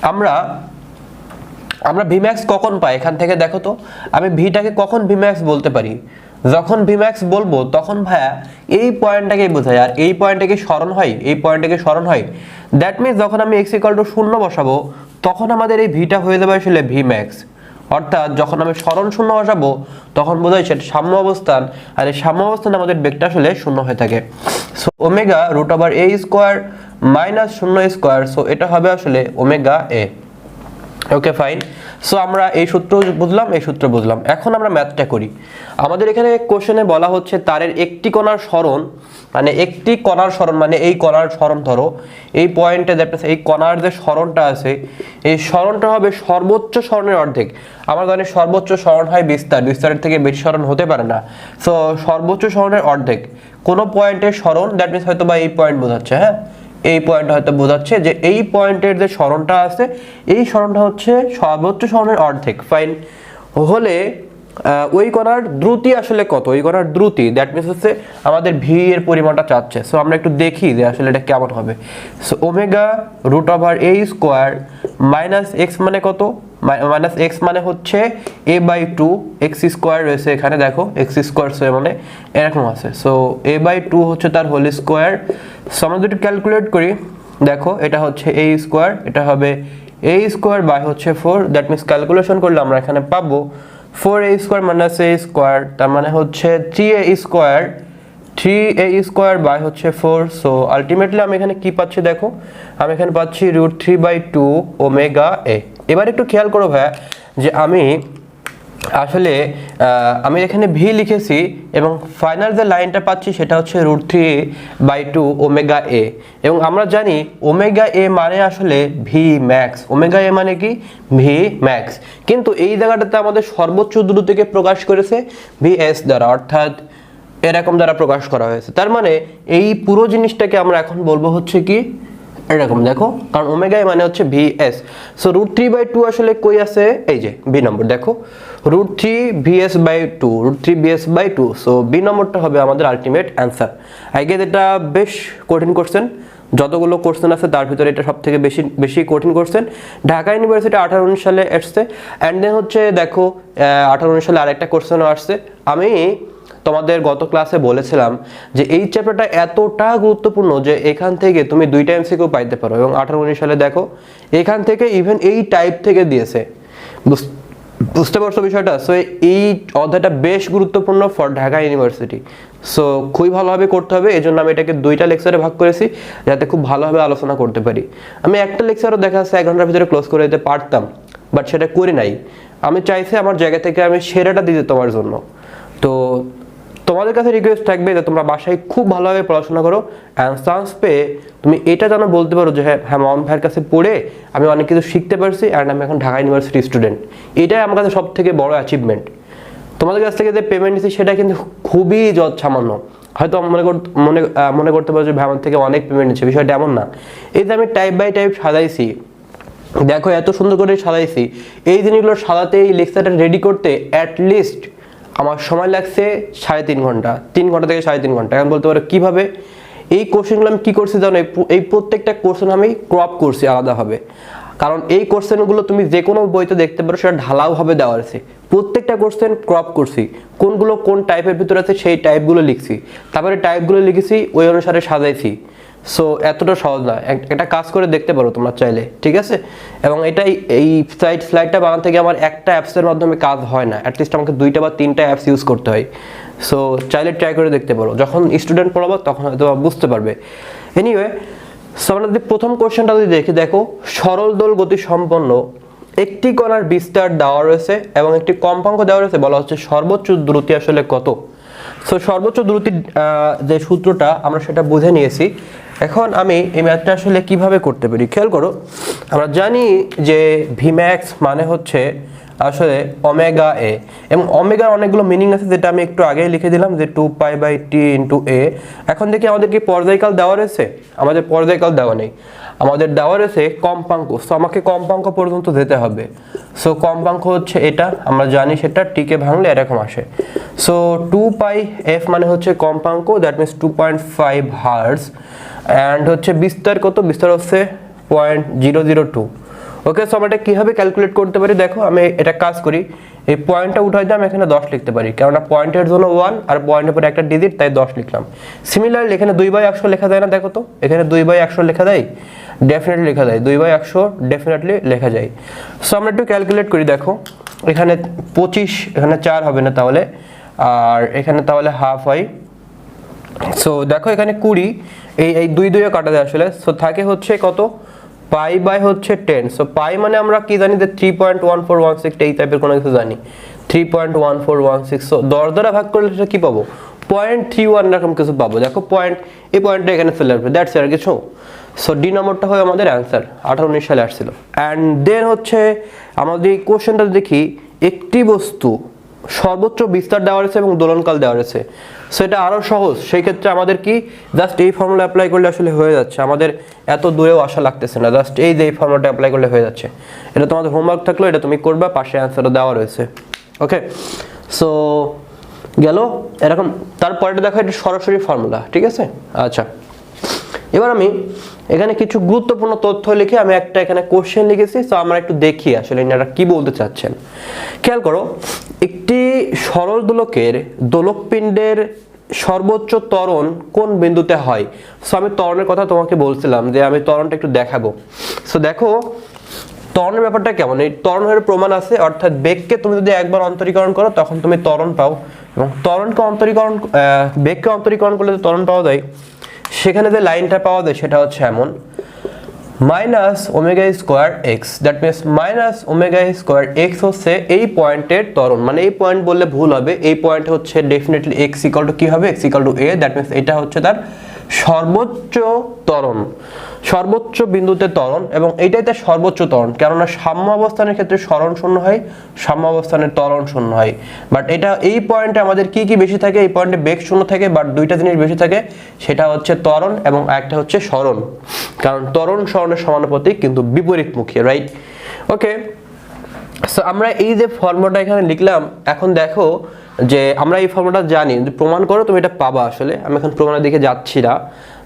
আমরা ভি ম্যাক্স কখন পাই এখান থেকে দেখো তো। আমি ভিটাকে কখন ভি ম্যাক্স বলতে পারি? যখন ভি ম্যাক্স বলবো তখন ভাইয়া এই পয়েন্টটাকে বোঝায়। আর এই পয়েন্টটাকে সরণ হয়, এই পয়েন্টটাকে সরণ হয়। দ্যাট মিন্স যখন আমি এক্স ইকুয়াল টু 0 বসাবো তখন আমাদের এই ভিটা হয়ে যাবে আসলে ভি ম্যাক্স। অর্থাৎ যখন আমি সরণ 0 বসাবো তখন বোঝায় সেটা সাম্য অবস্থান, আর এই সাম্য অবস্থানে আমাদের বেগটা আসলে 0 হয়ে থাকে। So omega root over A square minus 0 square, so এটা হবে আসলে omega A. Okay fine. So আমরা এই সূত্র বুঝলাম, এই সূত্র বুঝলাম। এখন আমরা ম্যাথটা করি। আমাদের এখানে কোশ্চেনে বলা হচ্ছে তারের একটি কণার সরণ, মানে একটি কণার সরণ মানে এই কণার সরণ, ধরো এই পয়েন্টে এই কণার যে সরণটা আছে এই সরণটা হবে সর্বোচ্চ সরণের অর্ধেক। আমরা জানি সর্বোচ্চ সরণ হয় বিস্তার, বিস্তারের থেকে বেশি সরণ হতে পারে না। সো সর্বোচ্চ সরণের অর্ধেক কোনো পয়েন্টের সরণ, দ্যাট মিন্স হয়তো বা এই পয়েন্ট বোঝাচ্ছে, হ্যাঁ এই পয়েন্ট হয়তো বোঝাচ্ছে যে এই পয়েন্টের যে সরণটা আছে এই সরণটা হচ্ছে সর্বোচ্চ সরণের অর্ধেক। ফাইন হলে ওই কণার দ্রুতি আসলে কত? ওই কণার দ্রুতি দ্যাট মিন্স হচ্ছে আমাদের ভি এর পরিমাণটা চাচ্ছে। সো আমরা একটু দেখি যে আসলে এটা কেমন হবে। So omega root over A square minus x মানে কত? মাইনাস এক্স মানে হচ্ছে a/2, এক্স স্কোয়ার রয়েছে এখানে, দেখো এক্স স্কোয়ার মানে এরকম আছে। সো a/2 হচ্ছে তার হোল স্কোয়ার। সো আমরা যদি ক্যালকুলেট করি, দেখো এটা হচ্ছে a স্কোয়ার, এটা হবে a স্কোয়ার বাই হচ্ছে 4, দ্যাট মিন্স ক্যালকুলেশন করলে আমরা এখানে পাবো 4a square minus a square, তার মানে হচ্ছে 3a square, 3a square by হচ্ছে 4। সো আলটিমেটলি আমি এখানে কি পাচ্ছি দেখো, আমি এখানে পাচ্ছি √3/2 ওমেগা এ। এবার একটু খেয়াল করো ভাইয়া যে আমি আসলে আমি এখানে ভি লিখেছি এবং ফাইনাল যে লাইনটা পাচ্ছি সেটা হচ্ছে √3/2 ওমেগা এ, এবং আমরা জানি ওমেগা এ মানে আসলে ভি ম্যাক্স। ওমেগা এ মানে কি? V max. কিন্তু এই জায়গাটাতে আমাদের সর্বোচ্চ দ্রুতিকে প্রকাশ করেছে ভিএস দ্বারা, অর্থাৎ এরকম দ্বারা প্রকাশ করা হয়েছে। তার মানে এই পুরো জিনিসটাকে আমরা এখন বলবো হচ্ছে কি এরকম, দেখো, কারণ ওমেগা মানে হচ্ছে ভিএস। সো √3/2 আসলে কই আছে? এই যে বি নম্বর, দেখো √3VS/2, √3VS/2। সো বি নম্বরটা হবে আমাদের আলটিমেট অ্যান্সার। আই গেস এটা বেশ কঠিন কোশ্চেন, যতগুলো কোশ্চেন আছে তার ভিতরে এটা সব থেকে বেশি কঠিন কোশ্চেন। ঢাকা ইউনিভার্সিটি 18-19 সালে আসছে। অ্যান্ড দেন হচ্ছে দেখো 18-19 সালে আরেকটা কোশ্চেনও আসছে। আমি তোমাদের গত ক্লাসে বলেছিলাম যে এই চ্যাপ্টারটা এতটা গুরুত্বপূর্ণ যে এখান থেকে তুমি 2টা এমসিকিউ পাইতে পারো, এবং 18-19 সালে দেখো এখান থেকে ইভেন এই টাইপ থেকে দিয়েছে। বুঝতে পারছো বিষয়টা? সো এই অধ্যায়টা বেশ গুরুত্বপূর্ণ ফর ঢাকা ইউনিভার্সিটি। সো খুবই ভালোভাবে করতে হবে, এই জন্য আমি এটাকে 2টা লেকচারে ভাগ করেছি যাতে খুব ভালোভাবে আলোচনা করতে পারি। আমি একটা লেকচারও দেখা যাচ্ছে 1 ঘন্টার ভিতরে ক্লোজ করে দিতে পারতাম, বাট সেটা করি নাই। আমি চাইছি আমার জায়গা থেকে আমি সেরাটা দিতে তোমার জন্য। তো তোমাদের কাছে রিকোয়েস্ট থাকবে যে তোমরা বাসায় খুব ভালোভাবে পড়াশোনা করো, অ্যান্ড চান্স পেয়ে তুমি এটা যেন বলতে পারো যে হ্যাঁ মামুন ভাইয়ের কাছে পড়ে আমি অনেক কিছু শিখতে পারছি, অ্যান্ড আমি এখন ঢাকা ইউনিভার্সিটি স্টুডেন্ট। এটাই আমার কাছে সব থেকে বড় অ্যাচিভমেন্ট। তোমাদের কাছ থেকে যে পেমেন্ট নিচ্ছি সেটা কিন্তু খুবই সামান্য। হয়তো মনে করতে পারো যে ভাই আমার থেকে অনেক পেমেন্ট নিচ্ছে, বিষয়টা এমন না। এই যে আমি টাইপ বাই টাইপ সাজাইছি, দেখো এত সুন্দর করে সাজাইছি, এই জিনিসগুলো সাজাতে এই লেকচারটা রেডি করতে অ্যাটলিস্ট আমার সময় লাগছে 3.5 ঘন্টা, 3 ঘন্টা থেকে 3.5 ঘন্টা। এখন বলতে পারো কিভাবে? এই কোশ্চেনগুলো আমি কি করছি জানো? এই প্রত্যেকটা কোশ্চেন আমি ক্রপ করছি আলাদাভাবে, কারণ এই কোশ্চেনগুলো তুমি যে কোনো বইতে দেখতে পারো সেটা ঢালাওভাবে দেওয়া আছে। প্রত্যেকটা কোশ্চেন ক্রপ করছি, কোনগুলো কোন টাইপের ভিতরে আছে সেই টাইপগুলো লিখছি, তারপরে টাইপগুলো লিখেছি ওই অনুসারে সাজাইছি। সো এতটা সহজ না, একটা কাজ করে দেখতে পারো তোমরা চাইলে, ঠিক আছে? এবং এটাই এই স্লাইডটা বানাতে থেকে আমার একটা অ্যাপসের মাধ্যমে কাজ হয় না, অ্যাটলিস্ট আমাকে 2টা বা 3টা অ্যাপস ইউজ করতে হয়। সো চাইলে ট্রাই করে দেখতে পারো, যখন স্টুডেন্ট পড়াবো তখন হয়তো বুঝতে পারবে। এনিওয়ে, সো আমরা যদি প্রথম কোশ্চেনটা যদি দেখো সরল দোল গতি সম্পন্ন একটি কণার বিস্তার দেওয়া রয়েছে এবং একটি কম্পাঙ্ক দেওয়া রয়েছে, বলা হচ্ছে সর্বোচ্চ দ্রুতি আসলে কত। সো সর্বোচ্চ দ্রুতির যে সূত্রটা আমরা সেটা বুঝে নিয়েছি। এখন আমি এই ম্যাথটা আসলে কিভাবে করতে পারি খেয়াল করো। আমরা জানি যে ভিম্যাক্স মানে হচ্ছে আসলে ওমেগা এ, এবং ওমেগার অনেকগুলো মিনিং আছে যেটা আমি একটু আগেই লিখে দিলাম যে 2π/t × a। এখন দেখি আমাদের কি পর্যায়কাল দেওয়া রয়েছে? আমাদের পর্যায়কাল দেওয়া নেই, আমাদের দেওয়া রয়েছে কম্পাঙ্ক। সো আমাকে কম্পাঙ্ক পর্যন্ত যেতে হবে। সো কম্পাঙ্ক হচ্ছে এটা, আমরা জানি সেটা টিকে ভাঙলে এরকম আসে। সো 2πf মানে হচ্ছে কম্পাঙ্ক, দ্যাট মিনস 2.5 হার্টজ। অ্যান্ড হচ্ছে বিস্তার কত? বিস্তার হচ্ছে 0.002। ওকে, সো আমরা এটা কীভাবে ক্যালকুলেট করতে পারি? দেখো আমি এটা কাজ করি, এই পয়েন্টটা উঠাই দিয়ে আমি এখানে 10 লিখতে পারি, কেননা পয়েন্টের জন্য 1 আর পয়েন্টের পরে একটা ডিজিট, তাই 10 লিখলাম। সিমিলারলি এখানে 2/100 লেখা যায় না? দেখো তো এখানে 2/100 লেখা যায়, ডেফিনেটলি লেখা যায়, 2/100 ডেফিনেটলি লেখা যায়। সো আমরা একটু ক্যালকুলেট করি, দেখো এখানে 25, এখানে 4 হবে না তাহলে, আর এখানে তাহলে হাফ হয়। সো দেখো এখানে 20, এই 2 কাটা যায় আসলে। সো থাকে হচ্ছে কত? পাই হচ্ছে 10। সো পাই মানে আমরা কি জানি যে 3.1416, এই টাইপের কোনো কিছু জানি, 3.1416। সো 10 দ্বারা ভাগ করলে সেটা কি পাবো? 0.31 এরকম কিছু পাবো। দেখো এই পয়েন্টটা এখানে চলে আসবে, দ্যাটস আর কিছু। সো ডি নম্বরটা হয় আমাদের অ্যান্সার, 18-19 সালে আসছিল। অ্যান্ড দেন হচ্ছে আমাদের এই কোশ্চেনটা দেখি, একটি বস্তু সর্বোচ্চ বিস্তার দেওয়া রয়েছে এবং দোলনকাল দেওয়া রয়েছে। সো এটা আরও সহজ, সেই ক্ষেত্রে আমাদের কি জাস্ট এই ফর্মুলা অ্যাপ্লাই করলে আসলে হয়ে যাচ্ছে, আমাদের এত দূরেও আসা লাগতেছে না, জাস্ট এই যে এই ফর্মুলাটা অ্যাপ্লাই করলে হয়ে যাচ্ছে। এটা তোমাদের হোমওয়ার্ক থাকলো, এটা তুমি করবা, পাশে অ্যান্সারও দেওয়া রয়েছে। ওকে, সো গেল এরকম। তারপরেটা দেখো এটা সরাসরি ফর্মুলা, ঠিক আছে? আচ্ছা, এবার আমি এখানে কিছু গুরুত্বপূর্ণ তথ্য লিখে আমি একটা এখানে কোশ্চেন লিখেছি। তো আমরা একটু দেখি আসলে এনারা কি বলতে চাচ্ছেন। খেয়াল করো, একটি সরল দোলকের দোলকপিণ্ডের সর্বোচ্চ ত্বরণ কোন বিন্দুতে হয়? সো আমি ত্বরণের কথা তোমাকে বলছিলাম যে আমি ত্বরণটা একটু দেখাবো। সো দেখো ত্বরণের ব্যাপারটা কেমন, এই ত্বরণের প্রমাণ আছে, অর্থাৎ বেগকে তুমি যদি একবার অন্তরীকরণ করো তখন তুমি ত্বরণ পাও, এবং বেগকে অন্তরীকরণ করলে ত্বরণ পাওয়া যায়। সেখানে যে লাইনটা পাওয়া যায় সেটা হচ্ছে এমন, minus omega square x, that means minus omega square x হচ্ছে এই পয়েন্টের ত্বরণ, মানে এই পয়েন্ট বললে ভুল হবে, এই পয়েন্ট হচ্ছে ডেফিনেটলি এক্স ইকাল টু কি হবে, x equal to A, that means এটা হচ্ছে তার সর্বোচ্চ ত্বরণ, সর্বোচ্চ বিন্দুতে ত্বরণ, এবং এইটাই তার সর্বোচ্চ ত্বরণ, কেননা সাম্য অবস্থানের ক্ষেত্রে সরণ শূন্য হয়, সাম্য অবস্থানের ত্বরণ শূন্য হয়। বাট এটা এই পয়েন্টে আমাদের কি কি বেশি থাকে, এই পয়েন্টে বেগ শূন্য থাকে, বাট দুইটা জিনিস বেশি থাকে, সেটা হচ্ছে ত্বরণ এবং একটা হচ্ছে সরণ, কারণ ত্বরণ সরণের সমানুপাতিক কিন্তু বিপরীতমুখী, রাইট? ওকে, সো আমরা এই যে ফর্মুলাটা এখানে লিখলাম, এখন দেখো যে আমরা এই ফর্মুলাটা জানি, প্রমাণ করো তুমি এটা পাবা। আসলে আমি এখন প্রমাণের দিকে যাচ্ছি না।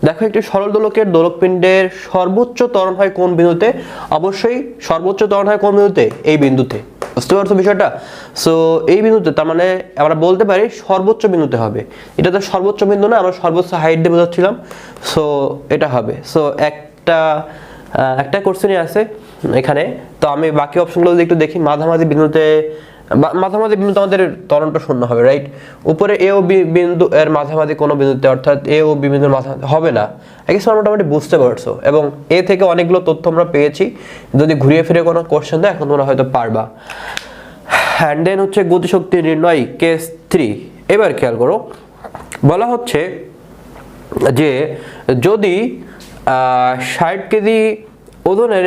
দেখো একটি সরল দোলকের দোলকপিণ্ডের সর্বোচ্চ ত্বরণ হয় কোন বিন্দুতে? অবশ্যই সর্বোচ্চ ত্বরণ হয় কোন বিন্দুতে? এই বিন্দুতে। বুঝতে পারছো বিষয়টা? সো এই বিন্দুতে, তার মানে আমরা বলতে পারি সর্বোচ্চ বিন্দুতে হবে। এটা তো সর্বোচ্চ বিন্দু না, আমরা সর্বোচ্চ হাইট দিয়ে বোঝাচ্ছিলাম, সো এটা হবে। সো একটা কোশ্চেনই আছে এখানে, তো আমি বাকি অপশনগুলো যদি একটু দেখি, মাঝামাঝি বিন্দুতে আমাদের ত্বরণটা শূন্য হবে, রাইট? উপরে এ ও বি বিন্দু এর মাঝামাঝি কোনো বিন্দুতে, অর্থাৎ এ ও বি বিন্দুর মাঝামাঝি হবে না। একে মোটামুটি বুঝতে পারছো, এবং এ থেকে অনেকগুলো তথ্য আমরা পেয়েছি। যদি ঘুরিয়ে ফিরে কোনো কোশ্চেন দেয় এখন তোমরা হয়তো পারবা। অ্যান্ড দেন হচ্ছে গতিশক্তি নির্ণয় কেস 3। এবার খেয়াল করো, বলা হচ্ছে যে যদি 60 কেজি ওজনের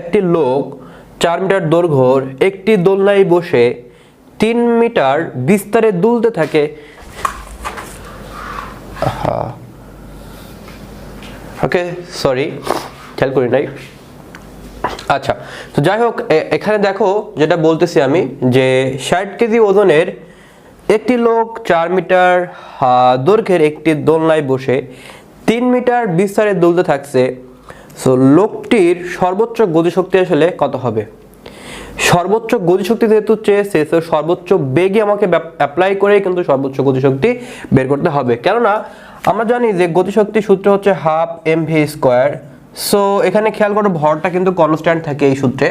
একটি লোক 4 মিটার দৈর্ঘ্যের একটি দোলনায় বসে 3 মিটার বিস্তারে দুলতে থাকে। ওকে, সরি, খেয়াল করি নাই। আচ্ছা, তো যাই হোক, এখানে দেখো যেটা বলতেছি আমি, যে 60 কেজি ওজনের একটি লোক 4 মিটার দৈর্ঘ্যের একটি দোলনায় বসে 3 মিটার বিস্তারে দুলতে থাকছে। সো লোকটির সর্বোচ্চ গতিশক্তি আসলে কত হবে? সর্বোচ্চ গতিশক্তি যেহেতু চেয়েছে, সো সর্বোচ্চ বেগে আমাকে অ্যাপ্লাই করে কিন্তু সর্বোচ্চ গতিশক্তি বের করতে হবে, কেননা আমরা জানি যে গতিশক্তি সূত্র হচ্ছে হাফ mv স্কোয়ার। সো এখানে খেয়াল করো, ভরটা কিন্তু কনস্ট্যান্ট থাকে এই সূত্রে।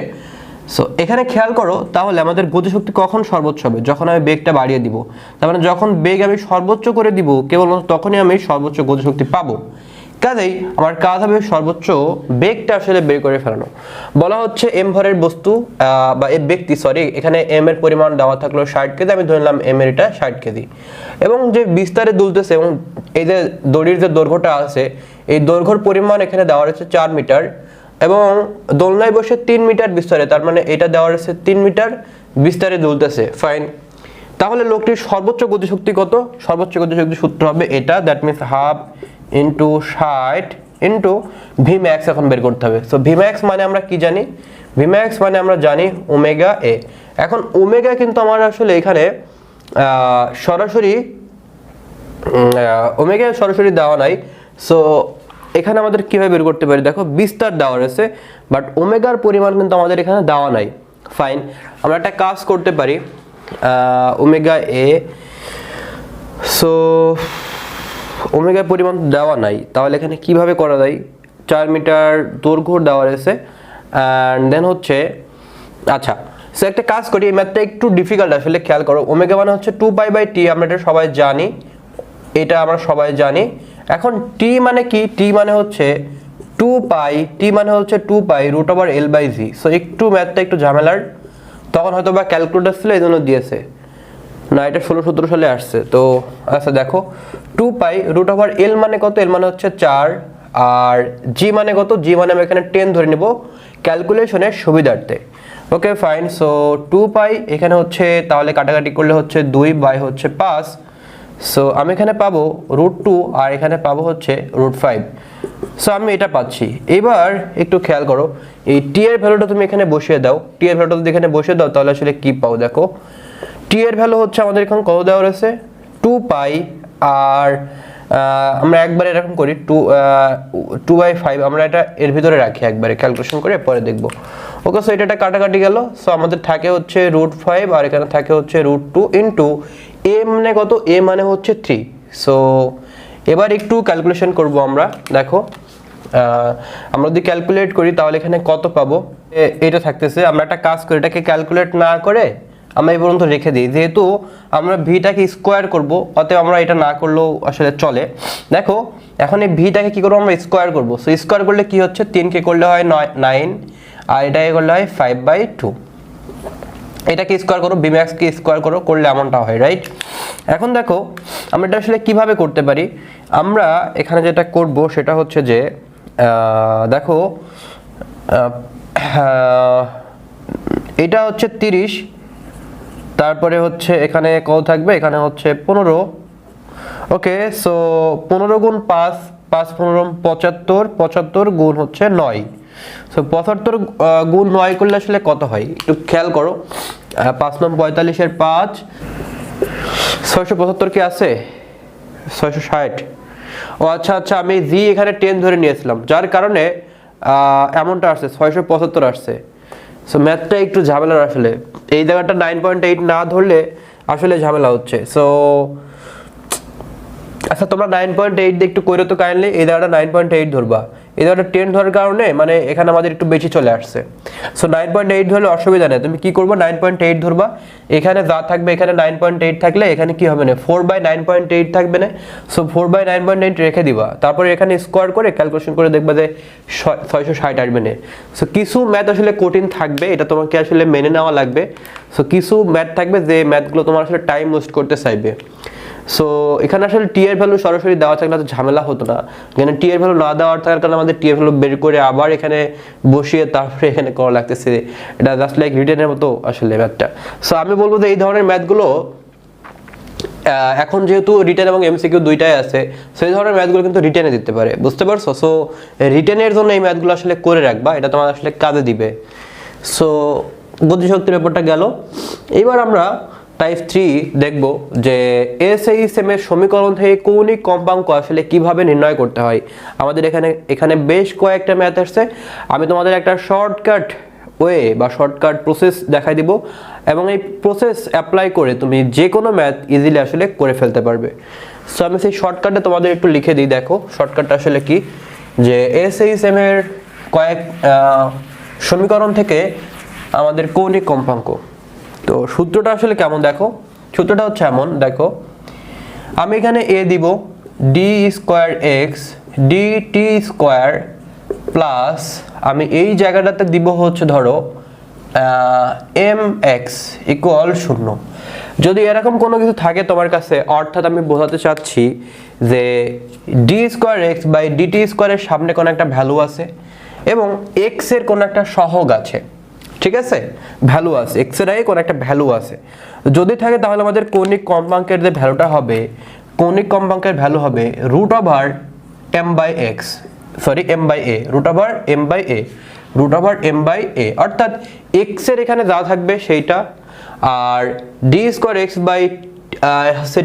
সো এখানে খেয়াল করো, তাহলে আমাদের গতিশক্তি কখন সর্বোচ্চ হবে? যখন আমি বেগটা বাড়িয়ে দিব। তার মানে যখন বেগ আমি সর্বোচ্চ করে দিব, কেবলমাত্র তখনই আমি সর্বোচ্চ গতিশক্তি পাবো। কাজেই আমার কাজ হবে সর্বোচ্চ বেগটা আসলে বের করে ফেলানো। বলা হচ্ছে এম ভরের বস্তু বা এ ব্যক্তি, সরি, এখানে এম এর পরিমাণ দেওয়া থাকলো 60 কেজি, আমি ধরে নিলাম এম এর এটা 60 কেজি, এবং যে বিস্তারে দুলতেছে, এবং এই যে দড়ির যে দৈর্ঘ্যটা আছে, এই দৈর্ঘ্যের পরিমাণ এখানে দেওয়া রয়েছে 4 মিটার, এবং দোলনায় বসে 3 মিটার বিস্তারে, তার মানে এটা দেওয়া রয়েছে 3 মিটার বিস্তারে দুলতেছে। ফাইন, তাহলে লোকটির সর্বোচ্চ গতিশক্তি কত? সর্বোচ্চ গতিশক্তি সূত্র হবে এটা, that means half into 60 into Vmax এখন বের করতে হবে। সো ভিম্যাক্স মানে আমরা কি জানি? ভিম্যাক্স মানে আমরা জানি ওমেগা এ। এখন ওমেগা কিন্তু আমার আসলে এখানে সরাসরি ওমেগা সরাসরি দেওয়া নাই। সো এখানে আমাদের কিভাবে বের করতে পারি? দেখো বিস্তার দেওয়া রয়েছে, বাট ওমেগার পরিমাণ কিন্তু আমাদের এখানে দেওয়া নাই। ফাইন, আমরা একটা কাজ করতে পারি, ওমেগা এ, সো ওমেগার পরিমাণ দেওয়া নাই, তাহলে এখানে কিভাবে করা যায়? 4 মিটার দৈর্ঘ্য দেওয়া রয়েছে, অ্যান্ড দেন হচ্ছে, আচ্ছা, সো একটা কাজ করি, এই ম্যাথটা একটু ডিফিকাল্ট আসলে, খেয়াল করো। ওমেগা মানে হচ্ছে 2π/t, আমরা এটা সবাই জানি, এটা আমরা সবাই জানি। এখন টি মানে কি? টি মানে হচ্ছে 2π, টি মানে হচ্ছে 2π √L/g। সো একটু ম্যাথটা একটু ঝামেলার, তখন হয়তো বা ক্যালকুলেটর ছিল এই জন্য দিয়েছে না, এটা 16-17 সালে আসছে। তো আচ্ছা দেখো, 2π √L মানে কত? L মানে হচ্ছে 4, আর g মানে কত? g মানে আমি এখানে 10 ধরে নিব ক্যালকুলেশনের সুবিধার্থে। ওকে ফাইন, সো 2π এখানে হচ্ছে, তাহলে কাটাকাটি করলে হচ্ছে 2/5। সো আমি এখানে পাবো √2, আর এখানে পাবো হচ্ছে √5। সো আমি এটা পাচ্ছি। এবার একটু খেয়াল করো, এই টি এর ভ্যালুটা তুমি এখানে বসিয়ে দাও। টি এর ভ্যালুটা যদি এখানে বসিয়ে দাও, তাহলে আসলে কি পাও দেখো। টি এর ভ্যালু হচ্ছে আমাদের এখন কত দেওয়া রয়েছে? 2π, আর আমরা একবারে এরকম করি 2/5, আমরা এটা এর ভিতরে রাখি, একবারে ক্যালকুলেশন করে পরে দেখব। ওকে, সো এটা কাটাকাটি গেল। সো আমাদের থাকে হচ্ছে √5, আর এখানে থাকে হচ্ছে √2 ইন্টু এ মানে কত? এ মানে হচ্ছে 3। সো এবার একটু ক্যালকুলেশন করব আমরা। দেখো, আমরা যদি ক্যালকুলেট করি তাহলে এখানে কত পাবো? এটা থাকতেছে। আমরা একটা কাজ করি, এটাকে ক্যালকুলেট না করে আমরা এই পর্যন্ত রেখে দিই, যেহেতু আমরা ভিটাকে স্কোয়ার করব, অতএব আমরা এটা না করলেও আসলে চলে। দেখো এখন এই ভিটাকে কি করবো, আমরা স্কোয়ার করবো। সো স্কোয়ার করলে কি হচ্ছে, 3কে করলে হয় 9, আর এটাকে করলে হয় 5/2। এটাকে স্কোয়ার করো, বিম্যাক্সকে স্কোয়ার করো, করলে এমনটা হয়, রাইট? এখন দেখো আমরা এটা আসলে কিভাবে করতে পারি। আমরা এখানে যেটা করব সেটা হচ্ছে যে দেখো এটা হচ্ছে 30, তারপরে হচ্ছে এখানে কত থাকবে, এখানে হচ্ছে 15। ওকে, সো 15 গুণ 5, 5 15 75, 75 গুণ হচ্ছে 9। সো 75 গুণ 9 করলে আসলে কত হয় একটু খেয়াল করো। 5 9 45 এর 5, 675 কি আছে, 660। ও আচ্ছা আচ্ছা, আমি জি এখানে 10 ধরে নিয়েছিলাম, যার কারণে এমনটা আসছে, 675 আসছে। সো ম্যাথটা একটু ঝামেলার আসলে, এই জায়গাটা 9.8 না ধরলে আসলে ঝামেলা হচ্ছে। সো আচ্ছা তোমরা 9.8 দিয়ে একটু কইরো তো কাইন্ডলি, এই জায়গাটা 9.8 ধরবা, এই জায়গাটা 10 ধরার কারণে মানে এখানে আমাদের একটু বেশি চলে আসছে। সো 9.8 ধরলে অসুবিধা নেই, তুমি কি করবে 9.8 ধরবা, এখানে যা থাকবে এখানে 9.8 থাকলে এখানে কি হবে না 4/9.8 থাকবে না। সো 4/9.8 রেখে দিবা, তারপরে এখানে স্কোয়ার করে ক্যালকুলেশন করে দেখবা যে 660 আসবে না। সো কিছু ম্যাথ আসলে কঠিন থাকবে, এটা তোমাকে আসলে মেনে নেওয়া লাগবে। সো কিছু ম্যাথ থাকবে যে ম্যাথগুলো তোমার আসলে টাইম ওয়েস্ট করতে চাইবে। সো এখানে আসলে টি এর ভ্যালু সরাসরি দেওয়া থাকলে তো ঝামেলা হতো না, এখানে টি এর ভ্যালু না দেওয়ার থাকার কারণে আমাদের টি এর ভ্যালু বের করে আবার এখানে বসিয়ে তারপরে এখানে করা লাগতেছে, এটা জাস্ট লাইক রিটেনের মতো আসলে ম্যাথটা। সো আমি বলবো যে এই ধরনের ম্যাথগুলো এখন যেহেতু রিটেন এবং এমসিকিউ দুইটাই আছে, সেই ধরনের ম্যাথগুলো কিন্তু রিটেনে দিতে পারে, বুঝতে পারছো? সো রিটেনের জন্য এই ম্যাথগুলো আসলে করে রাখবা, এটা তোমার আসলে কাজে দিবে। সো গতিশক্তির ব্যাপারটা গেল। এবার আমরা টাইপ 3 দেখব যে এসএইচএম এর সমীকরণ থেকে কৌণিক কম্পাঙ্ক আসলে কিভাবে নির্ণয় করতে হয়। আমাদের এখানে বেশ কয়েকটা ম্যাথ আসছে, আমি তোমাদের একটা শর্টকাট ওয়ে বা শর্টকাট প্রসেস দেখাই দিব, এবং এই প্রসেস অ্যাপ্লাই করে তুমি যে কোনো ম্যাথ ইজিলি আসলে করে ফেলতে পারবে। সো আমি সেই শর্টকাটটা তোমাদের একটু লিখে দিই, দেখো শর্টকাটটা আসলে কি, যে এসএইচএম এর কয়েক সমীকরণ থেকে আমাদের কৌণিক কম্পাঙ্ক। তো সূত্রটা আসলে কেমন দেখো, সূত্রটা হচ্ছে এমন, দেখো আমি এখানে এ দিব D square X D T square plus আমি এই জায়গাটাতে দিব হচ্ছে ধরো এম এক্স ইকুয়াল 0। যদি এরকম কোনো কিছু থাকে তোমার কাছে, অর্থাৎ আমি বোঝাতে চাচ্ছি যে D square x by DT স্কোয়ারের সামনে কোনো একটা ভ্যালু আছে এবং এক্স এর কোনো একটা সহগ আছে, ঠিক আছে, ভ্যালু আছে, এক্স এর আগে কোনো একটা ভ্যালু আছে, যদি থাকে তাহলে আমাদের কৌণিক কম্পাঙ্কের যে ভ্যালুটা হবে, কৌণিক কম্পাঙ্কের ভ্যালু হবে root over m by x, sorry m by A, root over m by A, root over m by A, অর্থাৎ এক্স এর এখানে যা থাকবে সেইটা, আর d square x by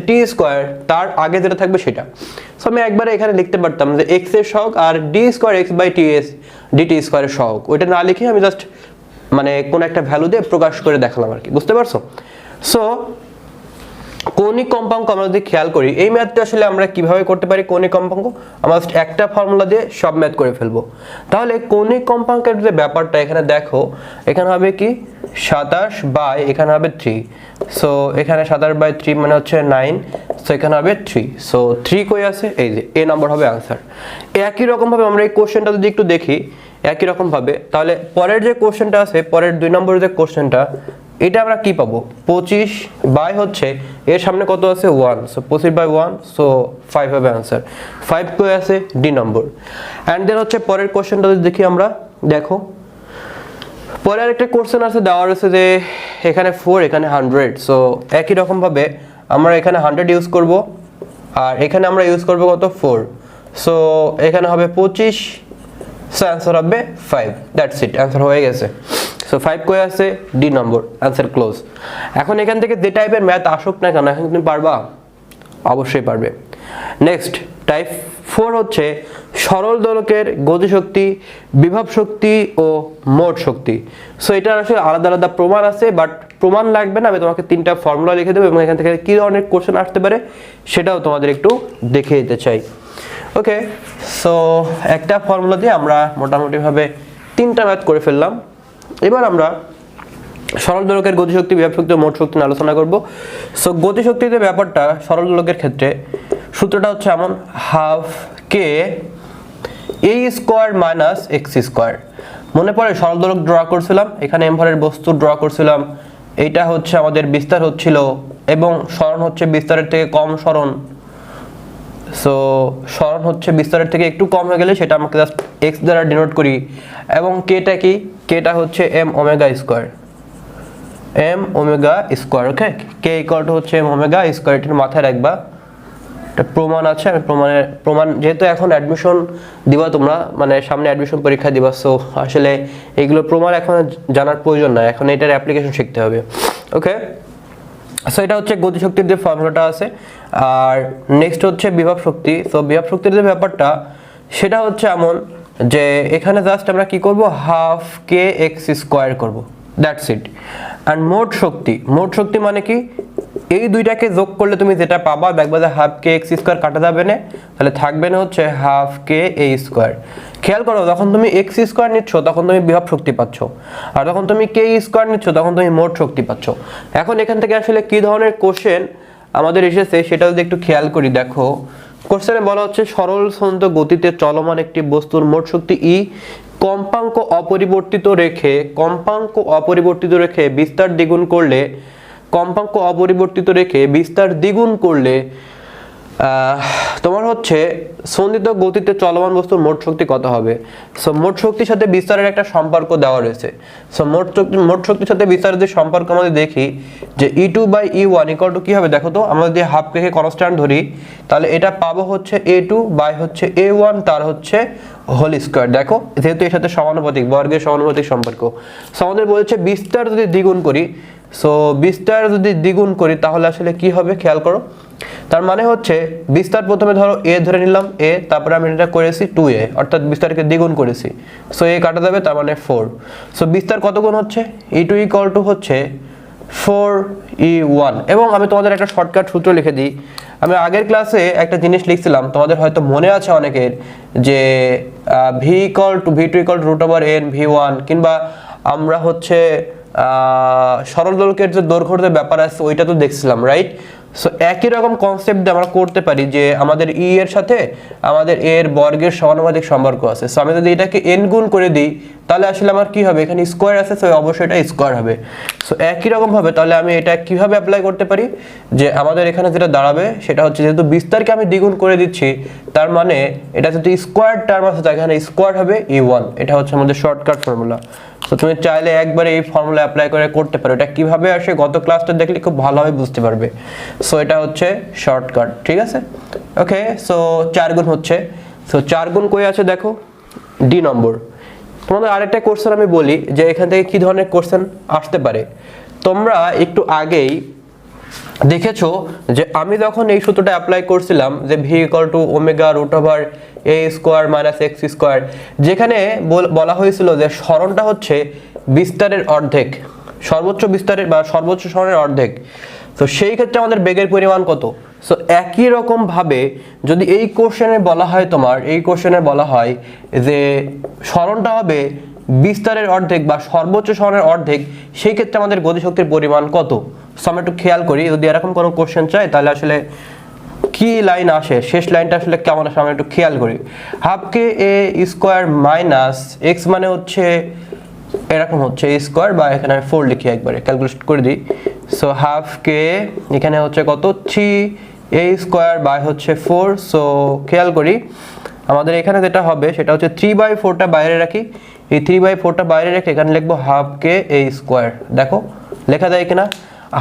t square তার আগে যেটা থাকবে সেটা। সো আমি একবারে এখানে লিখতে পারতাম যে এক্স এর সহগ আর d square x by DT স্কোয়ারের সহগ, ওইটা না লিখে আমি জাস্ট মানে কোন একটা ভ্যালু দিয়ে প্রকাশ করে দেখালাম আর কি, বুঝতে পারছো? সো কৌণিক কম্পাঙ্ক আমরা যদি খেয়াল করি, এই ম্যাথটা আসলে আমরা কিভাবে করতে পারি কৌণিক কম্পাঙ্ক, আমরা জাস্ট একটা ফর্মুলা দিয়ে সব ম্যাথ করে ফেলবো। তাহলে কৌণিক কম্পাঙ্কের যে ব্যাপারটা এখানে দেখো, এখানে হবে কি 27 বাই এখানে হবে 3। সো এখানে 27 বাই 3 মানে হচ্ছে 9, সো এখানে হবে 3। সো 3 কই আছে, এই যে এ নাম্বার হবে आंसर। একই রকম ভাবে আমরা এই কোশ্চেনটা যদি একটু দেখি একই রকম ভাবে, তাহলে পরের যে কোশ্চেনটা আছে, পরের 2 নম্বরের যে কোশ্চেনটা, এটা আমরা কি পাবো 25 বাই হচ্ছে এর সামনে কত আছে 1, সো 25 বাই 1, সো 5 হবে आंसर। 5 কই আছে ডি নম্বর। এন্ড দেন হচ্ছে পরের কোশ্চেনটা যদি দেখি আমরা, দেখো পরে আরেকটা কোশ্চেন আছে, দেওয়া আছে যে এখানে 4 এখানে 100, সো একই রকম ভাবে আমরা এখানে 100 ইউজ করব আর এখানে আমরা ইউজ করব কত 4, সো এখানে হবে 25, সো आंसर হবে 5, দ্যাটস ইট, आंसर হয়ে গেছে। সো 5 কই আছে ডি নম্বর, आंसर ক্লোজ। এখন এখান থেকে যে টাইপের ম্যাথ আসুক না কেন এখন তুমি পারবা, অবশ্যই পারবে। নেক্সট টাইপ 4 হচ্ছে সরল দোলকের গতিশক্তি, বিভব শক্তি ও মোট শক্তি। সো এটা আসলে আলাদা আলাদা প্রমাণ আছে, বাট প্রমাণ লাগবে না, আমি তোমাকে 3টা ফর্মুলা লিখে দেব এবং এখান থেকে কি ধরনের কোশ্চেন আসতে পারে সেটাও তোমাদের একটু দেখিয়ে দিতে চাই। ওকে, সো একটা ফর্মুলা দিয়ে আমরা মোটামুটি ভাবে 3টা ম্যাথ করে ফেললাম। এবার আমরা সরল দোলকের গতিশক্তি, বিভব শক্তি ও মোট শক্তি নিয়ে আলোচনা করব। সো গতিশক্তিতে ব্যাপারটা সরল দোলকের ক্ষেত্রে সূত্রটা হচ্ছে এমন, হাফ কে এ স্কোয়ার মাইনাস এক্স স্কোয়ার। মনে পড়ে সরল দোলক ড্র করছিলাম, এখানে এম ভরের বস্তু ড্র করছিলাম, এইটা হচ্ছে আমাদের বিস্তার হচ্ছিল এবং সরণ হচ্ছে বিস্তারের থেকে কম সরণ। সো সরণ হচ্ছে বিস্তারের থেকে একটু কম হয়ে গেলে সেটা আমাকে জাস্ট এক্স দ্বারা ডিনোট করি, এবং কেটা কি, কেটা হচ্ছে M omega square, M omega square. Okay, K equal to হচ্ছে এম ওমেগা স্কোয়ার, এটার মাথায় রাখবা, একটা প্রমাণ আছে। আমি প্রমাণ যেহেতু এখন অ্যাডমিশন দিবা তোমরা, মানে সামনে অ্যাডমিশন পরীক্ষা দিবা, সো আসলে এইগুলো প্রমাণ এখন জানার প্রয়োজন নাই, এখন এটার অ্যাপ্লিকেশন শিখতে হবে। ওকে, সো এটা হচ্ছে গতিশক্তির যে ফর্মুলাটা আছে। আর নেক্সট হচ্ছে বিভব শক্তি। সো বিভব শক্তির যে ব্যাপারটা সেটা হচ্ছে এমন যে এখানে জাস্ট আমরা কি করব, হাফ কে এক্স স্কোয়ার করবো, দ্যাটস ইট। অ্যান্ড মোট শক্তি, মোট শক্তি মানে কি, এই দুইটাকে যোগ করলে তুমি যেটা পাবা দেখবা যে হাফ কে এক্স স্কোয়ার কাটা যাবে না, তাহলে থাকবে না হচ্ছে হাফ কে এ স্কোয়ার। খেয়াল করো, যখন তুমি এক্স স্কোয়ার নিচ্ছ তখন তুমি বিভব শক্তি পাচ্ছ, আর যখন তুমি কে স্কোয়ার নিচ্ছ তখন তুমি মোট শক্তি পাচ্ছ। এখন এখান থেকে আসলে কি ধরনের কোশ্চেন আমাদের এসেছে সেটা যদি একটু খেয়াল করি, দেখো কোশ্চেনে বলা হচ্ছে সরল ছন্দ গতিতে চলমান একটি বস্তুর মোট শক্তি ই কম্পাঙ্ক অপরিবর্তিত রেখে, কম্পাঙ্ক অপরিবর্তিত রেখে বিস্তার দ্বিগুণ করলে, কম্পাঙ্ক অপরিবর্তিত রেখে বিস্তার দ্বিগুণ করলে তোমার হচ্ছে সন্দিত গতিতে চলমান বস্তুর মোট শক্তি কত হবে। সো মোট শক্তির সাথে বিস্তারের একটা সম্পর্ক দেওয়া রয়েছে। সো মোট শক্তির সাথে বিস্তারের যে সম্পর্ক আমাদের দেখি যে E2 by E1 equal to কি হবে, দেখো তো আমরা যদি হাফ কে কনস্ট্যান্ট ধরি তাহলে এটা পাবো হচ্ছে A2 বাই হচ্ছে A1 তার হচ্ছে হোল স্কয়ার। দেখো যেহেতু এর সাথে সমানুপাতিক, বর্গের সমানুপাতিক সম্পর্ক। সো আমাদের বলেছে বিস্তার যদি দ্বিগুণ করি, সো বিস্তার যদি দ্বিগুণ করি তাহলে আসলে কি হবে খেয়াল করো, তার মানে হচ্ছে বিস্তার প্রথমে ধরো a ধরে নিলাম, a, তারপরে আমি এটা করেছি 2a, অর্থাৎ বিস্তারকে দ্বিগুণ করেছি, সো a কাটা যাবে, তার মানে 4। সো বিস্তার কত গুণ হচ্ছে, E2 ইকুয়াল টু হচ্ছে 4E1। এবং আমি তোমাদের একটা শর্টকাট সূত্র লিখে দিই। আমি আগের ক্লাসে একটা জিনিস লিখছিলাম, তোমাদের হয়তো মনে আছে অনেকের, যে V2 equal to root over n V1, কিংবা আমরা হচ্ছে সরল দোলকের যে দৈর্ঘ্যের যে ব্যাপার আছে ওইটা তো দেখছিলাম, রাইট? সো একই রকম কনসেপ্ট দিয়ে আমরা করতে পারি যে আমাদের ই এর সাথে আমাদের এ এর বর্গের সমানুপাতিক সম্পর্ক আছে। সো আমি যদি এটাকে n গুণ করে দিই তাহলে আসলে আমার কি হবে, এখানে স্কোয়ার আছে, সো অবশ্যই এটা স্কোয়ার হবে। সো একই রকম ভাবে তাহলে আমি এটা কিভাবে অ্যাপ্লাই করতে পারি, যে আমাদের এখানে যেটা দাঁড়াবে সেটা হচ্ছে যেহেতু বিস্তারকে আমি দ্বিগুণ করে দিচ্ছি, তার মানে এটা যদি স্কোয়ার টার্ম আছে তাহলে এখানে স্কোয়ার হবে E1। এটা হচ্ছে আমাদের শর্টকাট ফর্মুলা। তো তুমি চাইলে একবারে এই ফর্মুলা অ্যাপ্লাই করে করতে পারো। এটা কিভাবে আসে গত ক্লাসটা দেখলে খুব ভালোভাবে বুঝতে পারবে। সো এটা হচ্ছে শর্টকাট, ঠিক আছে? ওকে, সো 4 গুণ হচ্ছে, সো 4 গুণ কই আছে দেখো, ডি নম্বর। তোমাদের আরেকটা কোশ্চেন আমি বলি যে এখান থেকে কি ধরনের কোশ্চেন আসতে পারে। তোমরা একটু আগেই দেখেছো যে আমি যখন এই সূত্রটা অ্যাপ্লাই করছিলাম যে v equal to omega root over a square minus X square, যেখানে বলা হয়েছিল যে সরণটা হচ্ছে বিস্তারের অর্ধেক, সর্বোচ্চ বিস্তারের বা সর্বোচ্চ সরণের অর্ধেক। তো সেই ক্ষেত্রে আমাদের বেগের পরিমাণ কত। সো একই রকম ভাবে যদি এই কোশ্চেনে বলা হয়, তোমার এই কোশ্চেনে বলা হয় যে সরণটা হবে বিস্তারের অর্ধেক বা সর্বোচ্চ সরণের অর্ধেক, সেই ক্ষেত্রে আমাদের গতিশক্তির পরিমাণ কত। সো আমরা একটু খেয়াল করি, যদি এরকম কোনো কোশ্চেন চাই তাহলে আসলে কি লাইন আসে, শেষ লাইনটা আসলে কেমন আসে আমরা একটু খেয়াল করি। হাফ কে এ স্কোয়ার মাইনাস এক্স মানে হচ্ছে এরকম হচ্ছে এ স্কোয়ার, বা এখানে আমি 4 লিখি, একবারে ক্যালকুলেট করে দিই। সো হাফ কে এখানে হচ্ছে কত, 3a স্কোয়ার বাই হচ্ছে 4। সো খেয়াল করি আমাদের এখানে যেটা হবে সেটা হচ্ছে 3/4টা বাইরে রাখি, এই 3/4টা বাইরে রেখে এখানে লিখবো হাফ কে এ স্কোয়ার। দেখো লেখা যায় কিনা,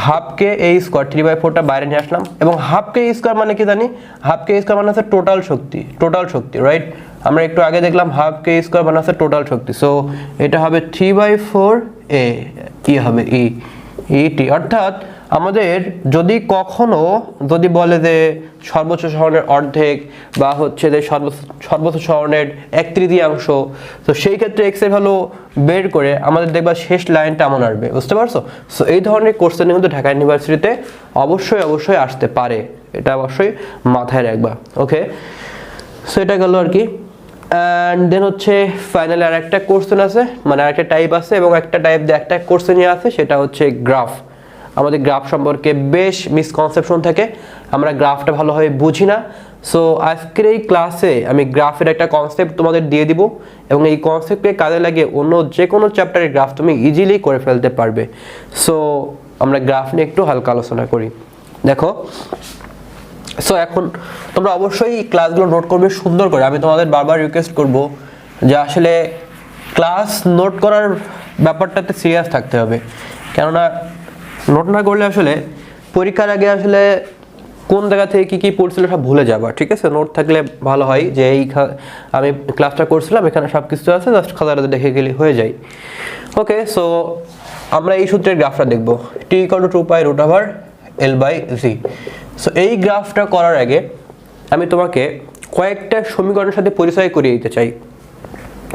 হাফ কে এ স্কোয়ার, 3/4টা বাইরে নিয়ে আসলাম। এবং হাফ কে স্কোয়ার মানে কি জানি, হাফ কে স্কোয়ার মানে হচ্ছে টোটাল শক্তি, টোটাল শক্তি, রাইট? আমরা একটু আগে দেখলাম হাফ কে স্কোয়ার মানে হচ্ছে টোটাল শক্তি। সো এটা হবে 3/4a, কি হবে ইটি। অর্থাৎ আমাদের যদি কখনো যদি বলে যে সর্বোচ্চ সরণের অর্ধেক বা হচ্ছে যে সর্বোচ্চ সরণের 1/3, তো সেই ক্ষেত্রে এক্স এর ভ্যালু বের করে আমাদের দেখবা শেষ লাইনটা এমন আসবে, বুঝতে পারছো? সো এই ধরনের কোশ্চেন কিন্তু ঢাকা ইউনিভার্সিটিতে অবশ্যই আসতে পারে, এটা অবশ্যই মাথায় রাখবা। ওকে, সো এটা গেল আর কি। অ্যান্ড দেন হচ্ছে ফাইনালি আর একটা কোশ্চেন আছে, মানে আরেকটা টাইপ আছে এবং একটা টাইপ দিয়ে একটা কোশ্চেনই আছে, সেটা হচ্ছে গ্রাফ। আমাদের গ্রাফ সম্পর্কে বেশ মিসকনসেপশন থাকে, আমরা গ্রাফটা ভালোভাবে বুঝি না। সো আজকের এই ক্লাসে আমি গ্রাফের একটা কনসেপ্ট তোমাদের দিয়ে দিব এবং এই কনসেপ্টকে কাজে লাগিয়ে অন্য যে কোনো চ্যাপ্টারের গ্রাফ তুমি ইজিলি করে ফেলতে পারবে। সো আমরা গ্রাফ নিয়ে একটু হালকা আলোচনা করি। দেখো, সো এখন তোমরা অবশ্যই ক্লাসগুলো নোট করবে সুন্দর করে। আমি তোমাদের বারবার রিকোয়েস্ট করব যে আসলে ক্লাস নোট করার ব্যাপারটাতে সিরিয়াস থাকতে হবে, কেননা নোট না করলে আসলে পরীক্ষার আগে আসলে কোন জায়গা থেকে কী কী পড়ছিল সব ভুলে যাবা। ঠিক আছে, নোট থাকলে ভালো হয় যে আমি ক্লাসটা করছিলাম, এখানে সব কিছু আছে, জাস্ট খাতাটাতে দেখে গেলে হয়ে যায়। ওকে, সো আমরা এই সূত্রের গ্রাফটা দেখব, t=2π√L/z। সো এই গ্রাফটা করার আগে আমি তোমাকে কয়েকটা সমীকরণের সাথে পরিচয় করিয়ে দিতে চাই।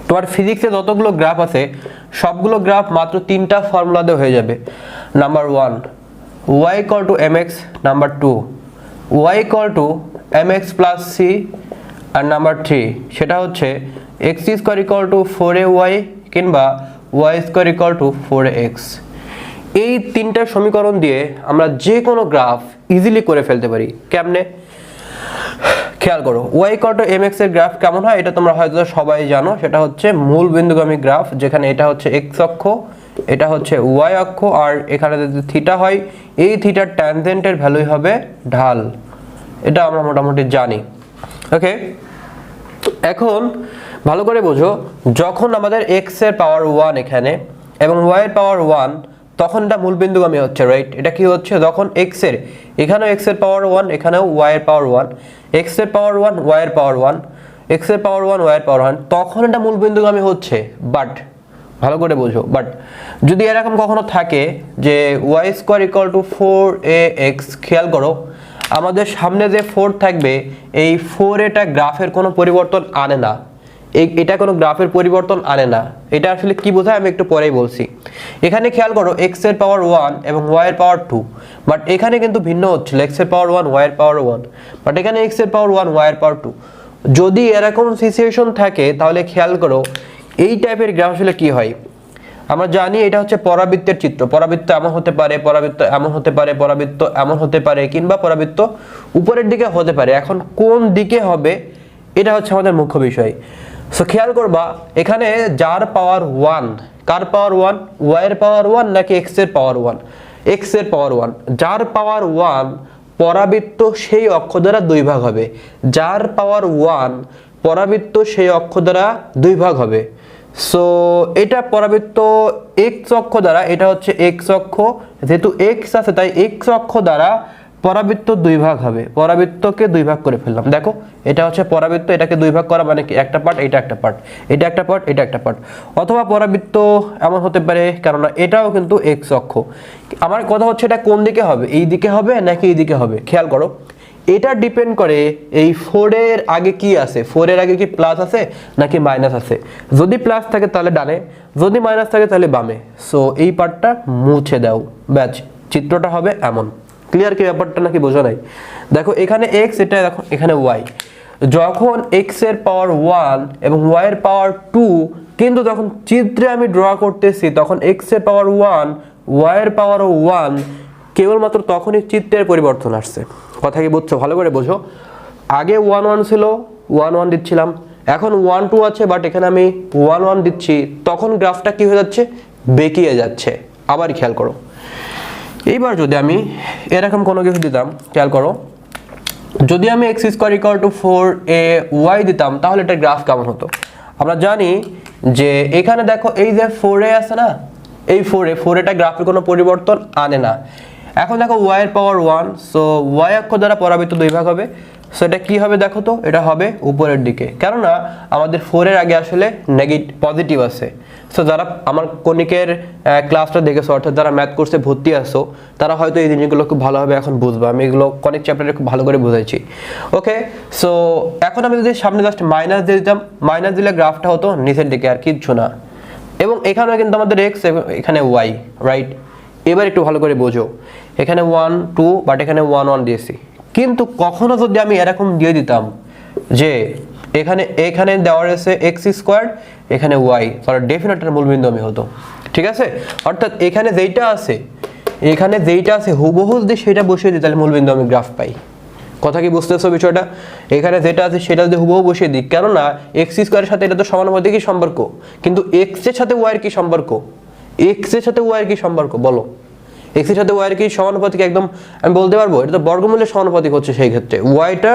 তোমার ফিজিক্সে যতগুলো গ্রাফ আছে সবগুলো গ্রাফ মাত্র 3টা ফর্মুলা দিয়ে হয়ে যাবে। Number 1 y=mx, number 2 y=mx + c, আর নাম্বার 3 সেটা হচ্ছে x² = 4ay কিংবা y² = 4x। এই 3টা সমীকরণ দিয়ে আমরা যে কোনো গ্রাফ ইজিলি করে ফেলতে পারি। কেমনে? খেয়াল করো, y=mx এর গ্রাফ কেমন হয় এটা তোমরা হয়তো সবাই জানো, সেটা হচ্ছে মূল বিন্দুগামী গ্রাফ, যেখানে এটা হচ্ছে x অক্ষ, এটা হচ্ছে y অক্ষ, আর এখানে যদি থিটা হয় এই থিটার ট্যানজেন্টের ভ্যালুই হবে ঢাল। এটা আমরা মোটামুটি জানি। ওকে, এখন ভালো করে বোঝো, যখন আমাদের x এর পাওয়ার 1 এখানে এবং y এর পাওয়ার 1, তখন এটা মূল বিন্দুগামী হচ্ছে, রাইট? এটা কি হচ্ছে, যখন এখানেও x এর পাওয়ার 1, এখানেও y এর পাওয়ার 1, x এর পাওয়ার 1 y এর পাওয়ার 1, x এর পাওয়ার 1 y এর পাওয়ার 1, তখন এটা মূল বিন্দুগামী হচ্ছে। বাট ভালো করে বোঝো, বাট যদি এরকম কখনো থাকে যে y² = 4ax, খেয়াল করো আমাদের সামনে যে 4 থাকবে, এই 4 এটা গ্রাফের কোনো পরিবর্তন আনে না, এটা কোনো গ্রাফের পরিবর্তন আনে না। এটা আসলে কি বোঝায় আমি একটু পরেই বলছি। এখানে খেয়াল করো x এর পাওয়ার 1 এবং y এর পাওয়ার 2, বাট এখানে কিন্তু ভিন্ন হচ্ছিল, x এর পাওয়ার 1 y এর পাওয়ার 1, বাট এখানে x এর পাওয়ার 1 y এর পাওয়ার 2। যদি এরকম সিচুয়েশন থাকে তাহলে খেয়াল করো এই টাইপের গ্রাফ আসলে কি হয়। আমরা জানি এটা হচ্ছে পরাবৃত্তের চিত্র, পরাবৃত্ত এমন হতে পারে, পরাবৃত্ত এমন হতে পারে, পরাবৃত্ত এমন হতে পারে, কিংবা পরাবৃত্ত উপরের দিকে হতে পারে। এখন কোন দিকে হবে এটা হচ্ছে আমাদের মুখ্য বিষয়। সো খেয়াল করবা, এখানে যার পাওয়ার 1, কার পাওয়ার 1? y এর পাওয়ার 1 নাকি x এর পাওয়ার 1? x এর পাওয়ার 1। যার পাওয়ার 1 পরাবৃত্ত সেই অক্ষ দ্বারা 2 ভাগ হবে। যার পাওয়ার 1 পরাবৃত্ত সেই অক্ষ দ্বারা 2 ভাগ হবে। সো এটা পরাবৃত্ত x অক্ষ দ্বারা, এটা হচ্ছে x অক্ষ, যেহেতু x আছে তাই x অক্ষ দ্বারা পরাবৃত্ত 2 ভাগ হবে। পরাবৃত্তকে 2 ভাগ করে ফেললাম। দেখো, এটা হচ্ছে পরাবৃত্ত, এটাকে 2 ভাগ করা মানে কি, একটা পার্ট, এটা একটা পার্ট, এটা একটা পার্ট, এটা একটা পার্ট। অথবা পরাবৃত্ত এমন হতে পারে, কেননা এটাও কিন্তু x অক্ষ। আমার কথা হচ্ছে এটা কোন দিকে হবে, এই দিকে হবে নাকি এই দিকে হবে। খেয়াল করো, এটা ডিপেন্ড করে এই 4 এর আগে কি আছে, 4 এর আগে কি প্লাস আছে নাকি মাইনাস আছে। যদি প্লাস থাকে তাহলে ডানে, যদি মাইনাস থাকে তাহলে বামে। সো এই পার্টটা মুছে দাও, ব্যাচ, চিত্রটা হবে এমন। ক্লিয়ার কি ব্যাপারটা নাকি বোঝা নাই? দেখো এখানে x, এটা দেখো এখানে y। যখন x এর পাওয়ার 1 এবং y এর পাওয়ার 2, কিন্তু যখন চিত্রে আমি ড্র করতেছি তখন x এর পাওয়ার 1 y এর পাওয়ার 1, কেবলমাত্র তখনই চিত্রের পরিবর্তন আসছে। কথা কি বুঝছো? ভালো করে বোঝো। আগে 1 1 ছিল, 1 1 দিচ্ছিলাম, এখন 1 2 আছে, বাট এখানে আমি 1 1 দিচ্ছি, তখন গ্রাফটা কি হয়ে যাচ্ছে, বেঁকিয়ে যাচ্ছে। আবার খেয়াল করো, এইবার যদি আমি এরকম কোনো কিছু দিতাম, খেয়াল করো, যদি আমি x² = 4ay দিতাম তাহলে এটার গ্রাফ কেমন হতো? আমরা জানি যে এখানে দেখো এই যে 4a আছে না, এই 4a এটা গ্রাফের কোনো পরিবর্তন আনে না। এখন দেখো y এর পাওয়ার 1, সো y অক্ষ দ্বারা পরাবৃত্ত 2 ভাগ হবে। সো এটা কি হবে দেখো তো, এটা হবে উপরের দিকে, কেননা আমাদের 4 এর আগে আসলে পজিটিভ আছে। সো যারা আমার কনিকের ক্লাসটা দেখেছো, অর্থাৎ যারা ম্যাথ কোর্সে ভর্তি আসো, তারা হয়তো এই জিনিসগুলো খুব ভালোভাবে এখন বুঝবে। আমি এগুলো কনিক চ্যাপ্টারে খুব ভালো করে বুঝাইছি। ওকে, সো এখন আমি যদি সামনে জাস্ট মাইনাস দিয়ে দিতাম, মাইনাস দিলে গ্রাফটা হতো নিচের দিকে, আর কিচ্ছু না। এবং এখানেও কিন্তু আমাদের x, এখানে y, রাইট? এবার একটু ভালো করে বোঝো, এখানে 1 2, বাট এখানে 1 1 দিয়েছি। কিন্তু কখনো যদি আমি এরকম দিয়ে দিতাম যে এখানে এখানে দেওয়া রয়েছে এক্স স্কোয়ার, এখানে ওয়াই, তাহলে ডেফিনেট এর মূলবিন্দু আমি হতো। ঠিক আছে, অর্থাৎ এখানে যেইটা আছে হুবহু যদি সেটা বসিয়ে দিই তাহলে মূলবিন্দু আমি গ্রাফ পাই। কথা কি বুঝতেছো বিষয়টা? এখানে যেটা আছে সেটা যদি হুবহু বসিয়ে দিই, কেননা এক্স স্কোয়ারের সাথে এটা তো সমানুপাতিকই সম্পর্ক, কিন্তু এক্স এর সাথে ওয়াই এর কি সম্পর্ক? এক্স এর সাথে ওয়াই এর কি সম্পর্ক বলো? এক্স এর সাথে ওয়াই এর কি সমানুপাতিক? একদম আমি বলতে পারবো এটা তো বর্গমূলের সমানুপাতিক হচ্ছে, সেই ক্ষেত্রে ওয়াইটা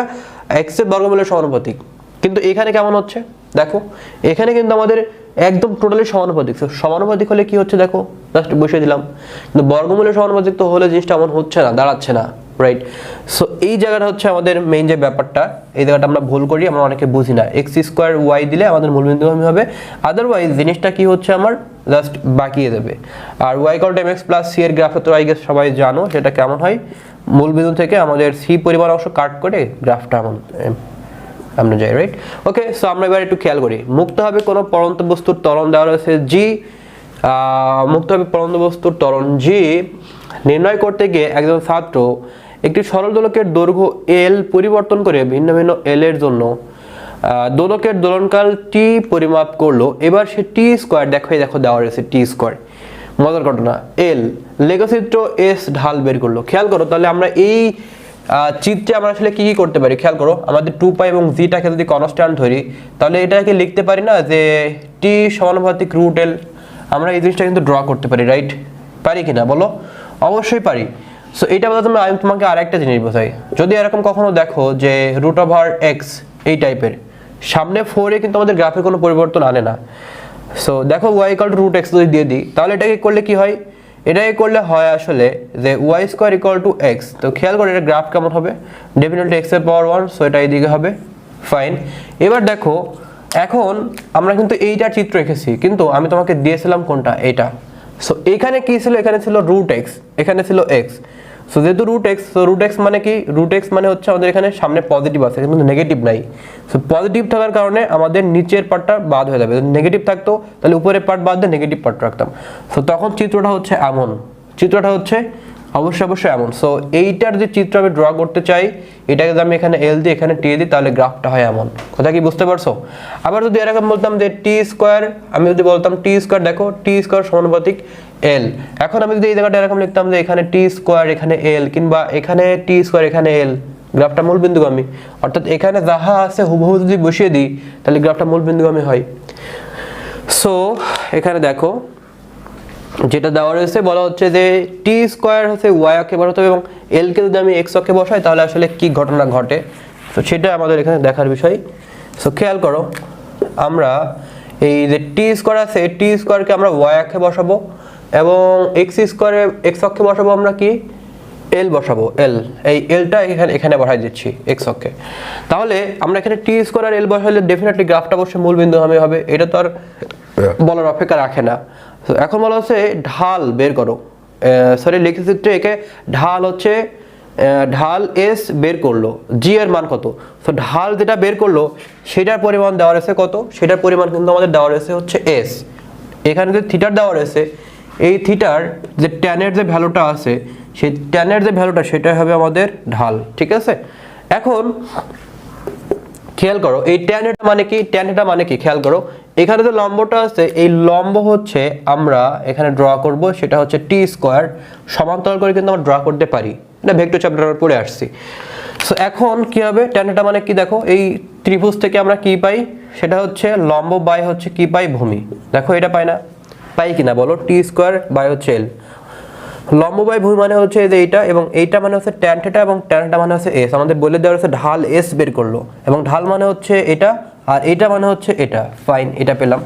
এক্স এর বর্গমূলের সমানুপাতিক। কিন্তু এখানে কেমন হচ্ছে দেখো, এখানে কিন্তু আমাদের একদম টোটালি সমানুপাতিক। সমানুপাতিক হলে কি হচ্ছে দেখো, জাস্ট বসিয়ে দিলাম, কিন্তু বর্গমূলের সমানুপাতিক তো হলে জিনিসটা এমন হচ্ছে না, দাঁড়াচ্ছে না, রাইট? সো এই জায়গাটা হচ্ছে আমাদের মেইন যে ব্যাপারটা, এই জায়গাটা আমরা ভুল করি, আমরা অনেকে বুঝি না। এক্স স্কোয়ার ওয়াই দিলে আমাদের মূলবিন্দুগামী হবে, আদারওয়াইজ জিনিসটা কি হচ্ছে আমার জাস্ট বাকিয়ে দেবে। আর y equal to mx plus C এর গ্রাফে তো আই গেস সবাই জানো সেটা কেমন হয়, মূলবিন্দু থেকে আমাদের সি পরিমাণ অংশ কাট করে গ্রাফটা আমরা যাই, রাইট? ওকে, সো আমরা এবার একটু খেয়াল করি। মুক্ত হবে কোনো পরন্ত বস্তুর ত্বরণ দেওয়া রয়েছে জি, মুক্ত হবে পরন্ত বস্তুর ত্বরণ জি নির্ণয় করতে গিয়ে একজন ছাত্র একটি সরল দোলকের দৈর্ঘ্য এল পরিবর্তন করে ভিন্ন ভিন্ন এল এর জন্য দোলকের দোলনকাল টি পরিমাপ করলো। এবার সে টি স্কোয়ার দেখো দেওয়া রয়েছে টি স্কোয়ার, মজার ঘটনা, এল লেখচিত্র এস ঢাল বের করলো। খেয়াল করো তাহলে আমরা এই চিত্রে আমরা আসলে কি করতে পারি, খেয়াল করো, আমাদের 2π এবং জিটাকে যদি কনস্ট্যান্ট ধরি তাহলে এটাকে লিখতে পারি না যে টি সমানুপাতিক রুট এল। আমরা এই জিনিসটা কিন্তু ড্র করতে পারি, রাইট? পারি কিনা বলো? অবশ্যই পারি। সো এইটা বলতে আমি তোমাকে আরেকটা জিনিস বোঝাই, যদি এরকম কখনো দেখো যে রুট ওভার এক্স এই টাইপের, সামনে 4 এ কিন্তু আমাদের গ্রাফে কোনো পরিবর্তন আনে না। সো দেখো Y equal to root X যদি দিয়ে দিই তাহলে এটাকে করলে কি হয়, এটাকে করলে হয় আসলে যে Y square equal to X. তো খেয়াল করে এটা গ্রাফ কেমন হবে, ডেফিনেটলি এক্স এর পাওয়ার 1, সো এটা এইদিকে হবে, ফাইন। এবার দেখো এখন আমরা কিন্তু এইটার চিত্র রেখেছি, কিন্তু আমি তোমাকে দিয়েছিলাম কোনটা, এইটা। সো এখানে কি ছিল, এখানে ছিল রুট এক্স, এখানে ছিল এক্স। সো যেহেতু root X, so root X মানে কি, রুট এক্স মানে হচ্ছে আমাদের এখানে সামনে পজিটিভ আছে কিন্তু নেগেটিভ নাই। সো পজিটিভ থাকার কারণে আমাদের নিচের পার্টটা বাদ হয়ে যাবে, যদি নেগেটিভ থাকতো তাহলে উপরের পার্ট বাদ দিয়ে নেগেটিভ পার্ট রাখতাম। সো তখন চিত্রটা হচ্ছে এমন, চিত্রটা হচ্ছে অবশ্যই এমন। সো এইটার যে চিত্র আমি ড্র করতে চাই, এটাকে যদি আমি এখানে এল দিই এখানে টি দিই তাহলে গ্রাফটা হয় এমন। কথা কি বুঝতে পারছো? আবার যদি এরকম বলতাম যে টি স্কোয়ার, আমি যদি বলতাম টি স্কোয়ার, দেখো টি স্কোয়ার সমানুপাতিক এল। এখন আমি যদি এই জায়গাটা এরকম লিখতাম যে এখানে টি স্কোয়ার এখানে এল, কিংবা এখানে টি স্কোয়ার এখানে এল, গ্রাফটা মূলবিন্দুগামী। অর্থাৎ এখানে যাহা আছে হুবহু যদি বসিয়ে দিই তাহলে গ্রাফটা মূলবিন্দুগামী হয়। সো এখানে দেখো যেটা দেওয়া রয়েছে বলা হচ্ছে যে টি স্কোয়ার হচ্ছে ওয়াই অক্ষে বসাতে হবে এবং এল কে যদি আমি এক্স অক্ষে বসাই তাহলে আসলে কি ঘটনা ঘটে, তো সেটা আমাদের এখানে দেখার বিষয়। সো খেয়াল করো, আমরা এই যে টি স্কোয়ার আছে টি স্কোয়ারকে আমরা ওয়াই অক্ষে বসাবো এবং এক্স স্কোয়ারে এক্স অক্ষে বসাবো আমরা কি এল বসাবো, এল, এই এলটা এখানে বসাই দিচ্ছি এক্স অক্ষে। তাহলে আমরা এখানে টি স্কোয়ার আর এল বসালে ডেফিনেটলি গ্রাফটা অবশ্যই মূলবিন্দু হবে, এটা তো আর বলার অপেক্ষা রাখে না। তো এখন বলা হচ্ছে ঢাল বের করো, সরি লেখচিত্রে একে ঢাল হচ্ছে ঢাল এস বের করলো, জি এর মান কত। তো ঢাল যেটা বের করলো সেটার পরিমাণ দেওয়া রয়েছে কত, সেটার পরিমাণ কিন্তু আমাদের দেওয়া রয়েছে হচ্ছে এস। এখানে যে থিটার দেওয়া রয়েছে, এই থিটার যে ট্যানের যে ভ্যালুটা আছে সেই ট্যানের যে ভ্যালুটা সেটা হবে আমাদের ঢাল, ঠিক আছে? এখন খেয়াল করো এই ট্যান এটা মানে কি, ট্যান এটা মানে কি খেয়াল করো, এখানে যে লম্বটা আছে এই লম্ব হচ্ছে আমরা এখানে ড্র করব, সেটা হচ্ছে টি স্কোয়ার সমান্তরাল করে কিন্তু আমরা ড্র করতে পারি, এটা ভেক্টর চ্যাপ্টারে পড়ে আসছি। সো এখন কি হবে, ট্যান এটা মানে কি দেখো, এই ত্রিভুজ থেকে আমরা কি পাই, সেটা হচ্ছে লম্ব বাই হচ্ছে কি পাই, ভূমি। দেখো এটা পাই না, পাই কিনা বলো, টি স্কোয়ার বাই হচ্ছে এল, লম্ব বাই ভূমি মানে হচ্ছে এই যে এইটা, এবং এইটা মানে হচ্ছে ট্যান থিটা এবং ট্যান থিটা মানে হচ্ছে এস। আমাদের বলে দেওয়া হচ্ছে ঢাল এস বের করলো এবং ঢাল মানে হচ্ছে এটা আর এটা মানে হচ্ছে এটা, ফাইন, এটা পেলাম।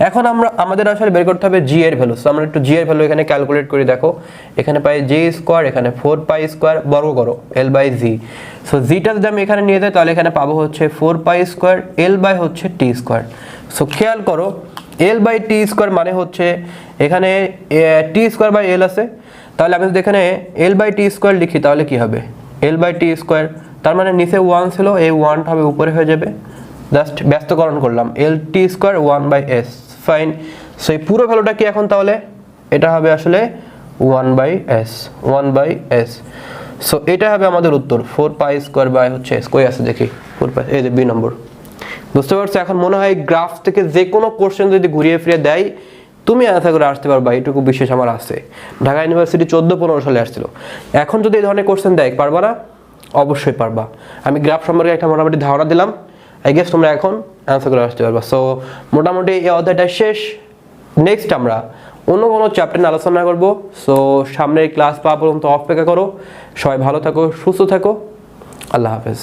এখন আমাদের আসলে বের করতে হবে জি এর ভ্যালু। সো আমরা একটু জি এর ভ্যালু এখানে ক্যালকুলেট করি, দেখো এখানে পাই জি স্কোয়ার, এখানে 4π স্কোয়ার, বর্গ করো এল বাই জি। সো জিটা যদি আমি এখানে নিয়ে যাই তাহলে এখানে পাবো হচ্ছে 4π স্কোয়ার এল বাই হচ্ছে টি স্কোয়ার। সো খেয়াল করো এল বাই টি স্কোয়ার মানে হচ্ছে এখানে টি স্কোয়ার বাই এল আছে, তাহলে আমি যদি এখানে এল বাই টি স্কোয়ার লিখি তাহলে কি হবে, এল বাই টি স্কোয়ার, তার মানে নিচে 1 ছিল, এই 1টা হবে উপরে হয়ে যাবে, জাস্ট ব্যস্তকরণ করলাম, L T square 1 by S, fine. So এই পুরো ভ্যালুটা কি এখন তাহলে এটা হবে আসলে 1 by S, 1 by S. So এটা হবে আমাদের উত্তর, 4π স্কোয়ার বাই হচ্ছে এস, কই আছে দেখি 4π, এই যে বি নম্বর বুঝতে পারছো? এখন মনে হয় গ্রাফ থেকে যে কোনো কোশ্চেন যদি ঘুরিয়ে ফিরিয়ে দেয় তুমি অ্যান্সার করে আসতে পারবা, এইটুকু বিশ্বাস আমার আছে। ঢাকা ইউনিভার্সিটি 14-15 সালে আসছিল। এখন যদি এই ধরনের কোশ্চেন দেয় পারবা না? অবশ্যই পারবা। আমি গ্রাফ সম্পর্কে একটা মোটামুটি ধারণা দিলাম, আই গেস তোমরা এখন অ্যান্সার করে আসতে পারবা। সো মোটামুটি এই অধ্যায়টা শেষ। নেক্সট আমরা অন্য কোনো চ্যাপ্টার নিয়ে আলোচনা করবো। সো সামনের ক্লাস পাওয়া পর্যন্ত অপেক্ষা করো। সবাই ভালো থাকো, সুস্থ থাকো, আল্লাহ হাফেজ।